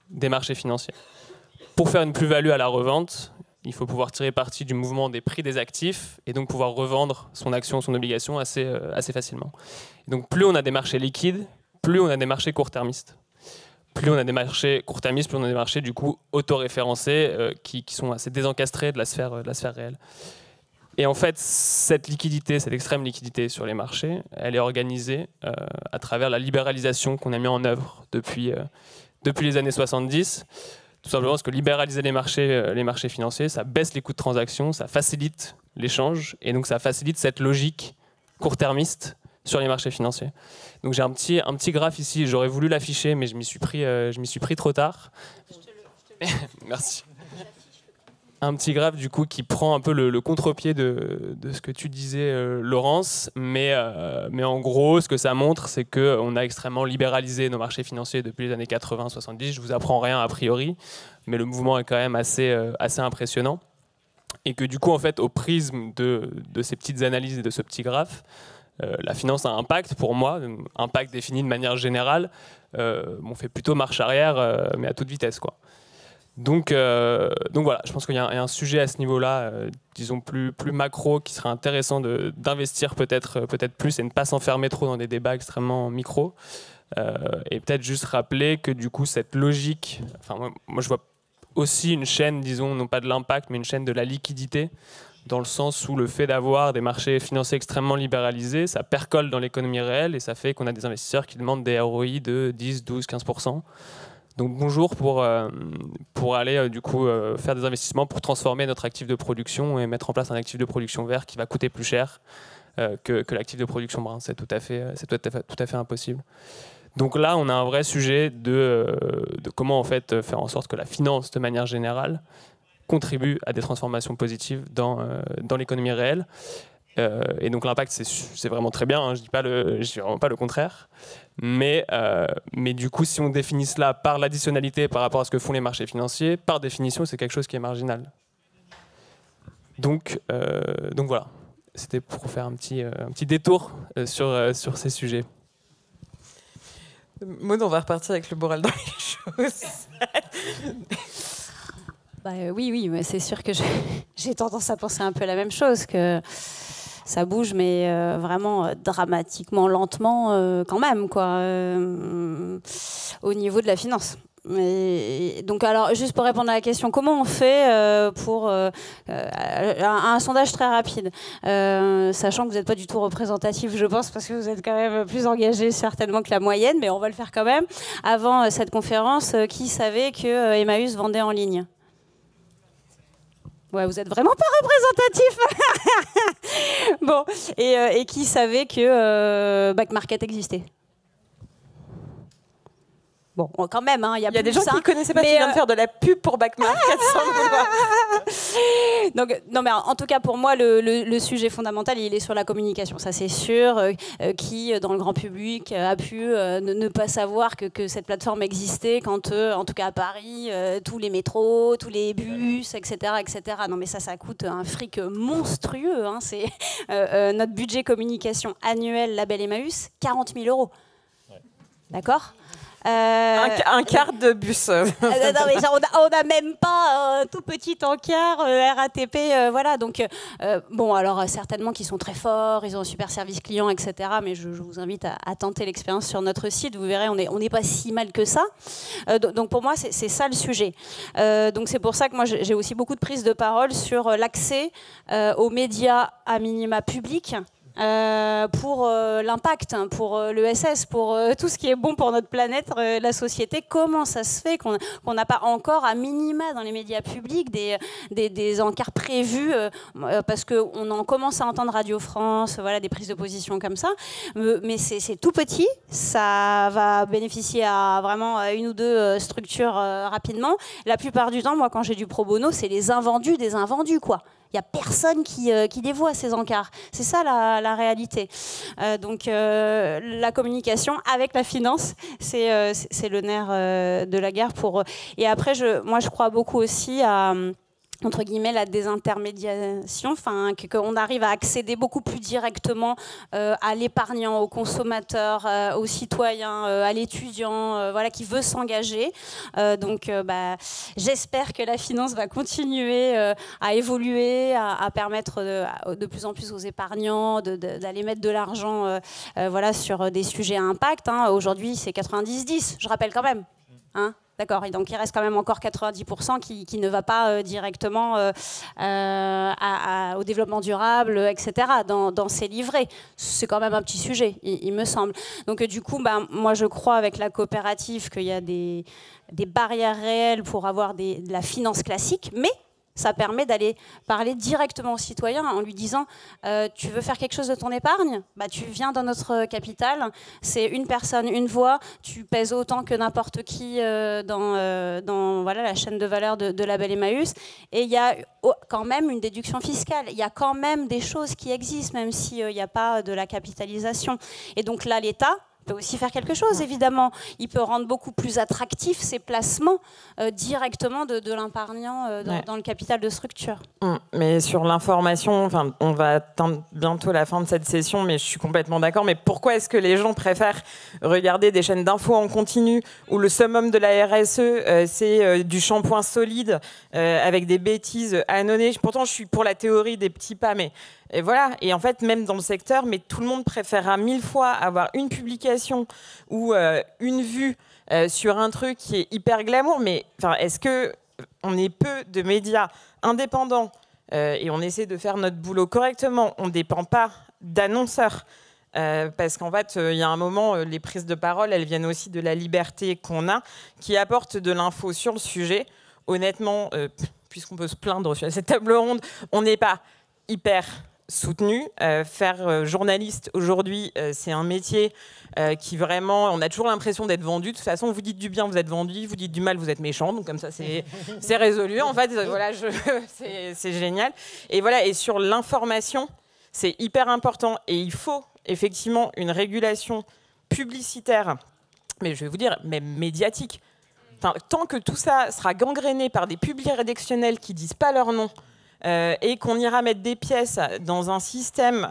des marchés financiers. Pour faire une plus-value à la revente, il faut pouvoir tirer parti du mouvement des prix des actifs et donc pouvoir revendre son action, son obligation assez facilement. Et donc plus on a des marchés liquides, plus on a des marchés court-termistes. Plus on a des marchés court-termistes, plus on a des marchés du coup autoréférencés qui sont assez désencastrés de la sphère réelle. Et en fait, cette liquidité, cette extrême liquidité sur les marchés, elle est organisée à travers la libéralisation qu'on a mis en œuvre depuis les années 70. Tout simplement parce que libéraliser les marchés financiers, ça baisse les coûts de transaction, ça facilite l'échange et donc ça facilite cette logique court-termiste sur les marchés financiers. Donc j'ai un petit graphe ici, j'aurais voulu l'afficher, mais je m'y suis pris trop tard. Merci. Un petit graphe du coup qui prend un peu le contre-pied de ce que tu disais, Laurence, mais en gros, ce que ça montre, c'est qu'on a extrêmement libéralisé nos marchés financiers depuis les années 80-70. Je vous apprends rien a priori, mais le mouvement est quand même assez impressionnant. Et que du coup, en fait, au prisme de ces petites analyses et de ce petit graphe, la finance a un impact pour moi, un impact défini de manière générale. On fait plutôt marche arrière, mais à toute vitesse, quoi. Donc voilà, je pense qu'il y a un sujet à ce niveau-là, disons plus macro, qui serait intéressant d'investir peut-être plus et ne pas s'enfermer trop dans des débats extrêmement micro. Et peut-être juste rappeler que du coup cette logique, enfin moi je vois aussi une chaîne, disons, non pas de l'impact, mais une chaîne de la liquidité, dans le sens où le fait d'avoir des marchés financiers extrêmement libéralisés, ça percole dans l'économie réelle et ça fait qu'on a des investisseurs qui demandent des ROI de 10, 12, 15%. Donc bonjour pour aller du coup faire des investissements pour transformer notre actif de production et mettre en place un actif de production vert qui va coûter plus cher que l'actif de production brun. C'est tout à fait impossible. Donc là, on a un vrai sujet de comment en fait faire en sorte que la finance, de manière générale, contribue à des transformations positives dans l'économie réelle. Et donc l'impact, c'est vraiment très bien, hein, je dis vraiment pas le contraire. Mais du coup, si on définit cela par l'additionnalité par rapport à ce que font les marchés financiers, par définition, c'est quelque chose qui est marginal. Donc voilà, c'était pour faire un petit détour sur ces sujets. Maud, on va repartir avec le moral dans les choses. Oui, mais c'est sûr que j'ai tendance à penser un peu la même chose, que ça bouge, mais vraiment dramatiquement lentement quand même, quoi, au niveau de la finance. Et donc, alors, juste pour répondre à la question, comment on fait pour un sondage très rapide, sachant que vous n'êtes pas du tout représentatif, je pense, parce que vous êtes quand même plus engagé certainement que la moyenne, mais on va le faire quand même. Avant cette conférence, qui savait que Emmaüs vendait en ligne ? Ouais, vous êtes vraiment pas représentatif. Bon, et qui savait que Back Market existait ? Bon, quand même, il y a des gens qui ne connaissaient pas, tu viens de faire de la pub pour Back Market sans le vouloir. Donc, non, mais en tout cas, pour moi, le sujet fondamental, il est sur la communication. Ça, c'est sûr. Qui, dans le grand public, a pu ne pas savoir que cette plateforme existait quand, en tout cas à Paris, tous les métros, tous les bus, etc. Non, mais ça coûte un fric monstrueux. Hein. C'est notre budget communication annuel Label Emmaüs, 40 000 €. Ouais. D'accord ? Un quart de bus. Non, mais on n'a même pas un tout petit encart RATP. Voilà. Donc, bon, alors certainement qu'ils sont très forts, ils ont un super service client, etc. Mais je vous invite à tenter l'expérience sur notre site. Vous verrez, on n'est pas si mal que ça. Donc, pour moi, c'est ça le sujet. Donc, c'est pour ça que moi, j'ai aussi beaucoup de prises de parole sur l'accès aux médias à minima publics. Pour l'impact, pour l'ESS, pour tout ce qui est bon pour notre planète, la société. Comment ça se fait qu'on n'a pas encore à minima dans les médias publics des encarts prévus parce qu'on en commence à entendre Radio France, voilà, des prises de position comme ça, mais c'est tout petit, ça va bénéficier à vraiment une ou deux structures rapidement. La plupart du temps, moi, quand j'ai du pro bono, c'est les invendus des invendus, quoi. Il n'y a personne qui les voit, ces encarts. C'est ça la réalité. Donc la communication avec la finance, c'est le nerf de la guerre. Et après, moi je crois beaucoup aussi à entre guillemets la désintermédiation, enfin qu'on arrive à accéder beaucoup plus directement à l'épargnant, au consommateur, au citoyen, à l'étudiant, voilà, qui veut s'engager. Donc j'espère que la finance va continuer à évoluer, à permettre de plus en plus aux épargnants d'aller mettre de l'argent voilà, sur des sujets à impact. Hein. Aujourd'hui, c'est 90-10, je rappelle quand même. Hein. D'accord, et donc il reste quand même encore 90% qui ne va pas directement au développement durable, etc., dans ces livrets. C'est quand même un petit sujet, il me semble. Donc du coup, moi je crois avec la coopérative qu'il y a des barrières réelles pour avoir de la finance classique, mais ça permet d'aller parler directement au citoyen en lui disant tu veux faire quelque chose de ton épargne, tu viens dans notre capital, c'est une personne, une voix, tu pèses autant que n'importe qui dans voilà, la chaîne de valeur de Label Emmaüs, et il y a quand même une déduction fiscale, il y a quand même des choses qui existent, même s'il n'y a pas de la capitalisation. Et donc là, l'État peut aussi faire quelque chose, évidemment. Il peut rendre beaucoup plus attractifs ces placements directement de l'épargnant dans le capital de structure. Mais sur l'information, on va atteindre bientôt la fin de cette session, mais je suis complètement d'accord. Mais pourquoi est-ce que les gens préfèrent regarder des chaînes d'infos en continu où le summum de la RSE, c'est du shampoing solide avec des bêtises annonnées? Pourtant, je suis pour la théorie des petits pas, mais... Et voilà, et en fait, même dans le secteur, mais tout le monde préférera 1000 fois avoir une publication ou une vue sur un truc qui est hyper glamour. Mais est-ce qu'on est peu de médias indépendants et on essaie de faire notre boulot correctement? On ne dépend pas d'annonceurs. Parce qu'en fait, il y a un moment, les prises de parole, elles viennent aussi de la liberté qu'on a, qui apporte de l'info sur le sujet. Honnêtement, puisqu'on peut se plaindre sur cette table ronde, on n'est pas hyper soutenu. Faire journaliste aujourd'hui, c'est un métier qui vraiment, on a toujours l'impression d'être vendu. De toute façon, vous dites du bien, vous êtes vendu, vous dites du mal, vous êtes méchant. Donc comme ça, c'est résolu. En fait, voilà, c'est génial. Et voilà, et sur l'information, c'est hyper important. Et il faut effectivement une régulation publicitaire, mais je vais vous dire, même médiatique. Tant que tout ça sera gangréné par des publics rédactionnels qui disent pas leur nom, et qu'on ira mettre des pièces dans un système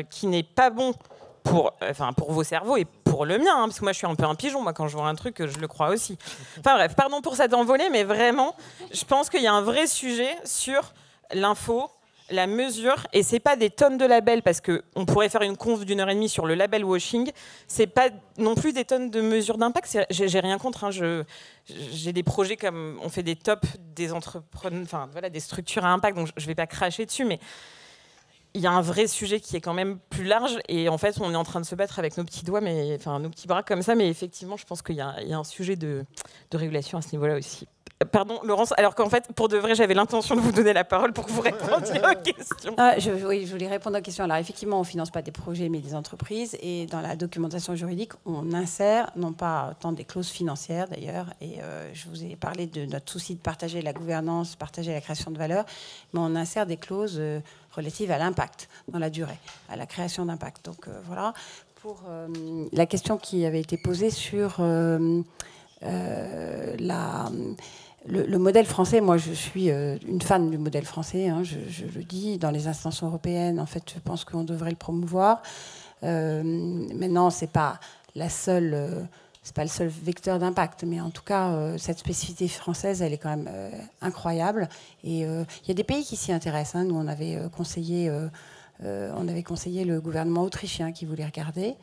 qui n'est pas bon pour vos cerveaux et pour le mien, parce que moi je suis un peu un pigeon, moi quand je vois un truc je le crois aussi. Enfin bref, pardon pour cette envolée, mais vraiment je pense qu'il y a un vrai sujet sur l'info, la mesure, et c'est pas des tonnes de labels, parce qu'on pourrait faire une conf d'1 heure et demie sur le label washing, c'est pas non plus des tonnes de mesures d'impact. J'ai rien contre, hein, j'ai des projets comme on fait des tops des entrepreneurs, enfin voilà, des structures à impact, donc je vais pas cracher dessus, mais il y a un vrai sujet qui est quand même plus large, et en fait on est en train de se battre avec nos petits doigts, nos petits bras comme ça, mais effectivement je pense qu'il y a un sujet de régulation à ce niveau-là aussi. Pardon, Laurence, alors qu'en fait, pour de vrai, j'avais l'intention de vous donner la parole pour que vous répondiez aux questions. Oui, je voulais répondre aux questions. Alors, effectivement, on ne finance pas des projets, mais des entreprises. Et dans la documentation juridique, on insère, non pas tant des clauses financières, d'ailleurs, et je vous ai parlé de notre souci de partager la gouvernance, partager la création de valeur, mais on insère des clauses relatives à l'impact dans la durée, à la création d'impact. Donc, voilà. Pour la question qui avait été posée sur le modèle français, moi je suis une fan du modèle français, hein, je le dis, dans les instances européennes, en fait je pense qu'on devrait le promouvoir. Maintenant c'est pas le seul vecteur d'impact, mais en tout cas cette spécificité française elle est quand même incroyable, et il y a des pays qui s'y intéressent, hein. Nous on avait conseillé le gouvernement autrichien qui voulait regarder.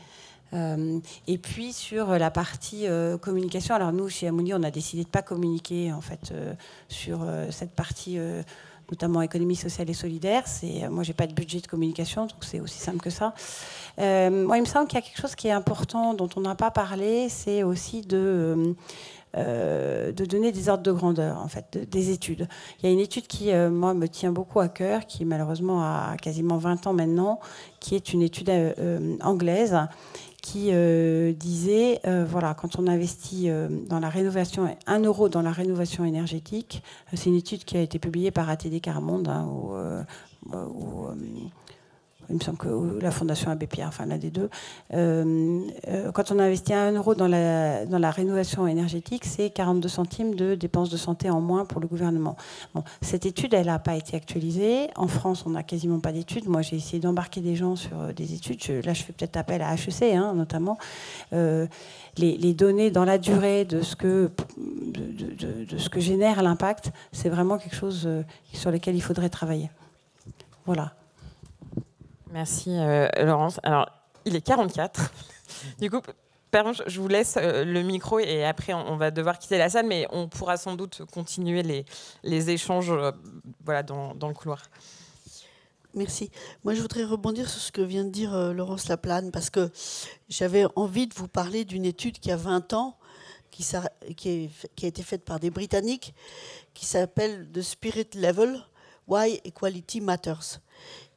Et puis sur la partie communication, alors nous chez Amundi on a décidé de ne pas communiquer en fait sur cette partie notamment économie sociale et solidaire. Moi j'ai pas de budget de communication, donc c'est aussi simple que ça. Moi il me semble qu'il y a quelque chose qui est important dont on n'a pas parlé, c'est aussi de donner des ordres de grandeur, en fait, des études. Il y a une étude qui, moi, me tient beaucoup à cœur, qui malheureusement a quasiment 20 ans maintenant, qui est une étude anglaise, qui disait, voilà, quand on investit dans la rénovation, 1 euro dans la rénovation énergétique, c'est une étude qui a été publiée par ATD Quart Monde, hein, il me semble que la Fondation Abbé Pierre, enfin l'un des deux, quand on investit 1 euro dans la rénovation énergétique, c'est 42 centimes de dépenses de santé en moins pour le gouvernement. Bon, cette étude, elle n'a pas été actualisée. En France, on n'a quasiment pas d'études. Moi, j'ai essayé d'embarquer des gens sur des études. Là, je fais peut-être appel à HEC, hein, notamment. Les données dans la durée de ce que génère l'impact, c'est vraiment quelque chose sur lequel il faudrait travailler. Voilà. Merci Laurence. Alors, il est 44. Du coup, Pervenche, je vous laisse le micro et après on va devoir quitter la salle, mais on pourra sans doute continuer les échanges voilà, dans le couloir. Merci. Moi, je voudrais rebondir sur ce que vient de dire Laurence Laplane, parce que j'avais envie de vous parler d'une étude qui a 20 ans, qui a été faite par des Britanniques, qui s'appelle The Spirit Level, Why Equality Matters,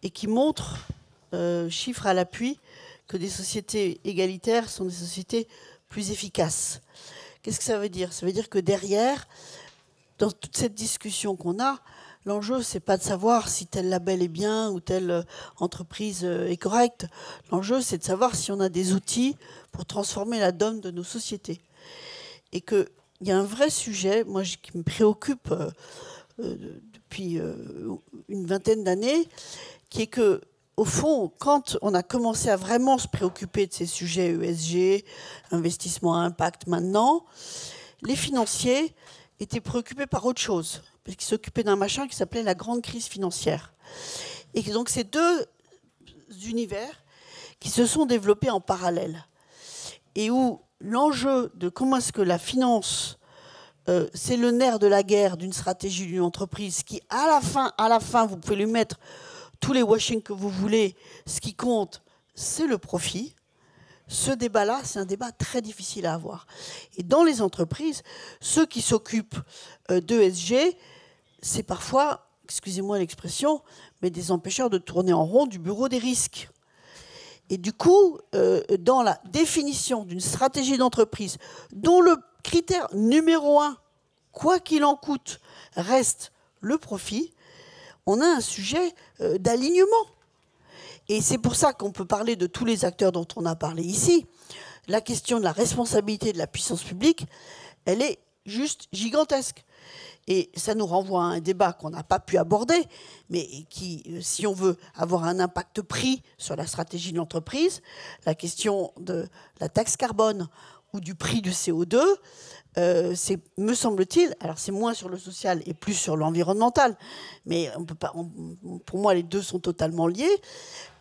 et qui montre, chiffres à l'appui, que des sociétés égalitaires sont des sociétés plus efficaces. Qu'est-ce que ça veut dire? Ça veut dire que derrière, dans toute cette discussion qu'on a, l'enjeu, c'est pas de savoir si tel label est bien ou telle entreprise est correcte. L'enjeu, c'est de savoir si on a des outils pour transformer la donne de nos sociétés. Et qu'il y a un vrai sujet, moi, qui me préoccupe depuis une vingtaine d'années, qui est que, au fond, quand on a commencé à vraiment se préoccuper de ces sujets ESG, investissement à impact maintenant, les financiers étaient préoccupés par autre chose, parce qu'ils s'occupaient d'un machin qui s'appelait la grande crise financière. Et donc, c'est deux univers qui se sont développés en parallèle, et où l'enjeu de comment est-ce que la finance, c'est le nerf de la guerre d'une stratégie d'une entreprise qui, à la fin, vous pouvez lui mettre tous les washings que vous voulez, ce qui compte, c'est le profit. Ce débat-là, c'est un débat très difficile à avoir. Et dans les entreprises, ceux qui s'occupent d'ESG, c'est parfois, excusez-moi l'expression, mais des empêcheurs de tourner en rond du bureau des risques. Et du coup, dans la définition d'une stratégie d'entreprise, dont le critère numéro 1, quoi qu'il en coûte, reste le profit, on a un sujet d'alignement. Et c'est pour ça qu'on peut parler de tous les acteurs dont on a parlé ici. La question de la responsabilité de la puissance publique, elle est juste gigantesque. Et ça nous renvoie à un débat qu'on n'a pas pu aborder, mais qui, si on veut avoir un impact prix sur la stratégie de l'entreprise, la question de la taxe carbone ou du prix du CO2, c'est, me semble-t-il, alors c'est moins sur le social et plus sur l'environnemental, mais on peut pas, pour moi les deux sont totalement liés,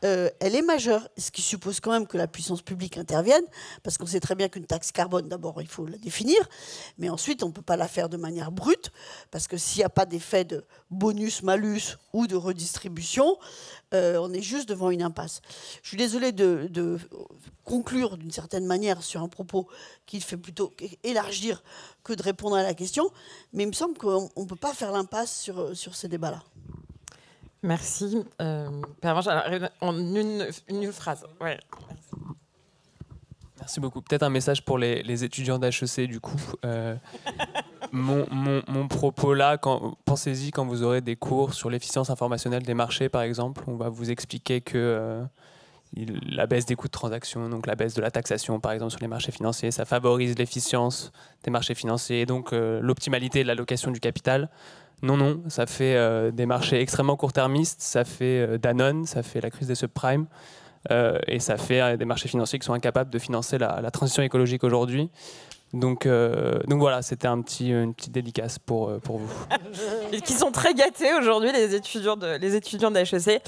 elle est majeure, ce qui suppose quand même que la puissance publique intervienne, parce qu'on sait très bien qu'une taxe carbone, d'abord il faut la définir, mais ensuite on ne peut pas la faire de manière brute, parce que s'il n'y a pas d'effet de bonus-malus ou de redistribution, on est juste devant une impasse. Je suis désolée de conclure d'une certaine manière sur un propos qui fait plutôt élargir que de répondre à la question, mais il me semble qu'on ne peut pas faire l'impasse sur ces débats-là. Merci. Pervenche, en une phrase. Ouais. Merci beaucoup. Peut-être un message pour les étudiants d'HEC, du coup. Mon propos là, pensez-y quand vous aurez des cours sur l'efficience informationnelle des marchés, par exemple. On va vous expliquer que la baisse des coûts de transaction, donc la baisse de la taxation, par exemple, sur les marchés financiers, ça favorise l'efficience des marchés financiers et donc l'optimalité de l'allocation du capital. Non, ça fait des marchés extrêmement court-termistes, ça fait Danone, ça fait la crise des subprimes, et ça fait des marchés financiers qui sont incapables de financer la transition écologique aujourd'hui. Donc voilà, c'était une petite dédicace pour vous. Et qui sont très gâtés aujourd'hui, les étudiants d'HEC.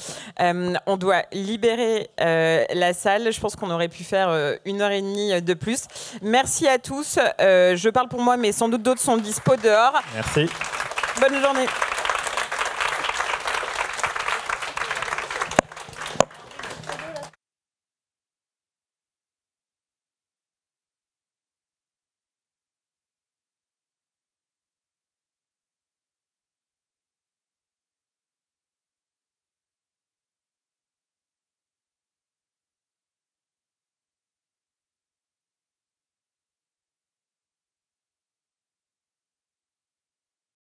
On doit libérer la salle. Je pense qu'on aurait pu faire 1h30 de plus. Merci à tous. Je parle pour moi, mais sans doute d'autres sont dispo dehors. Merci. Bonne journée.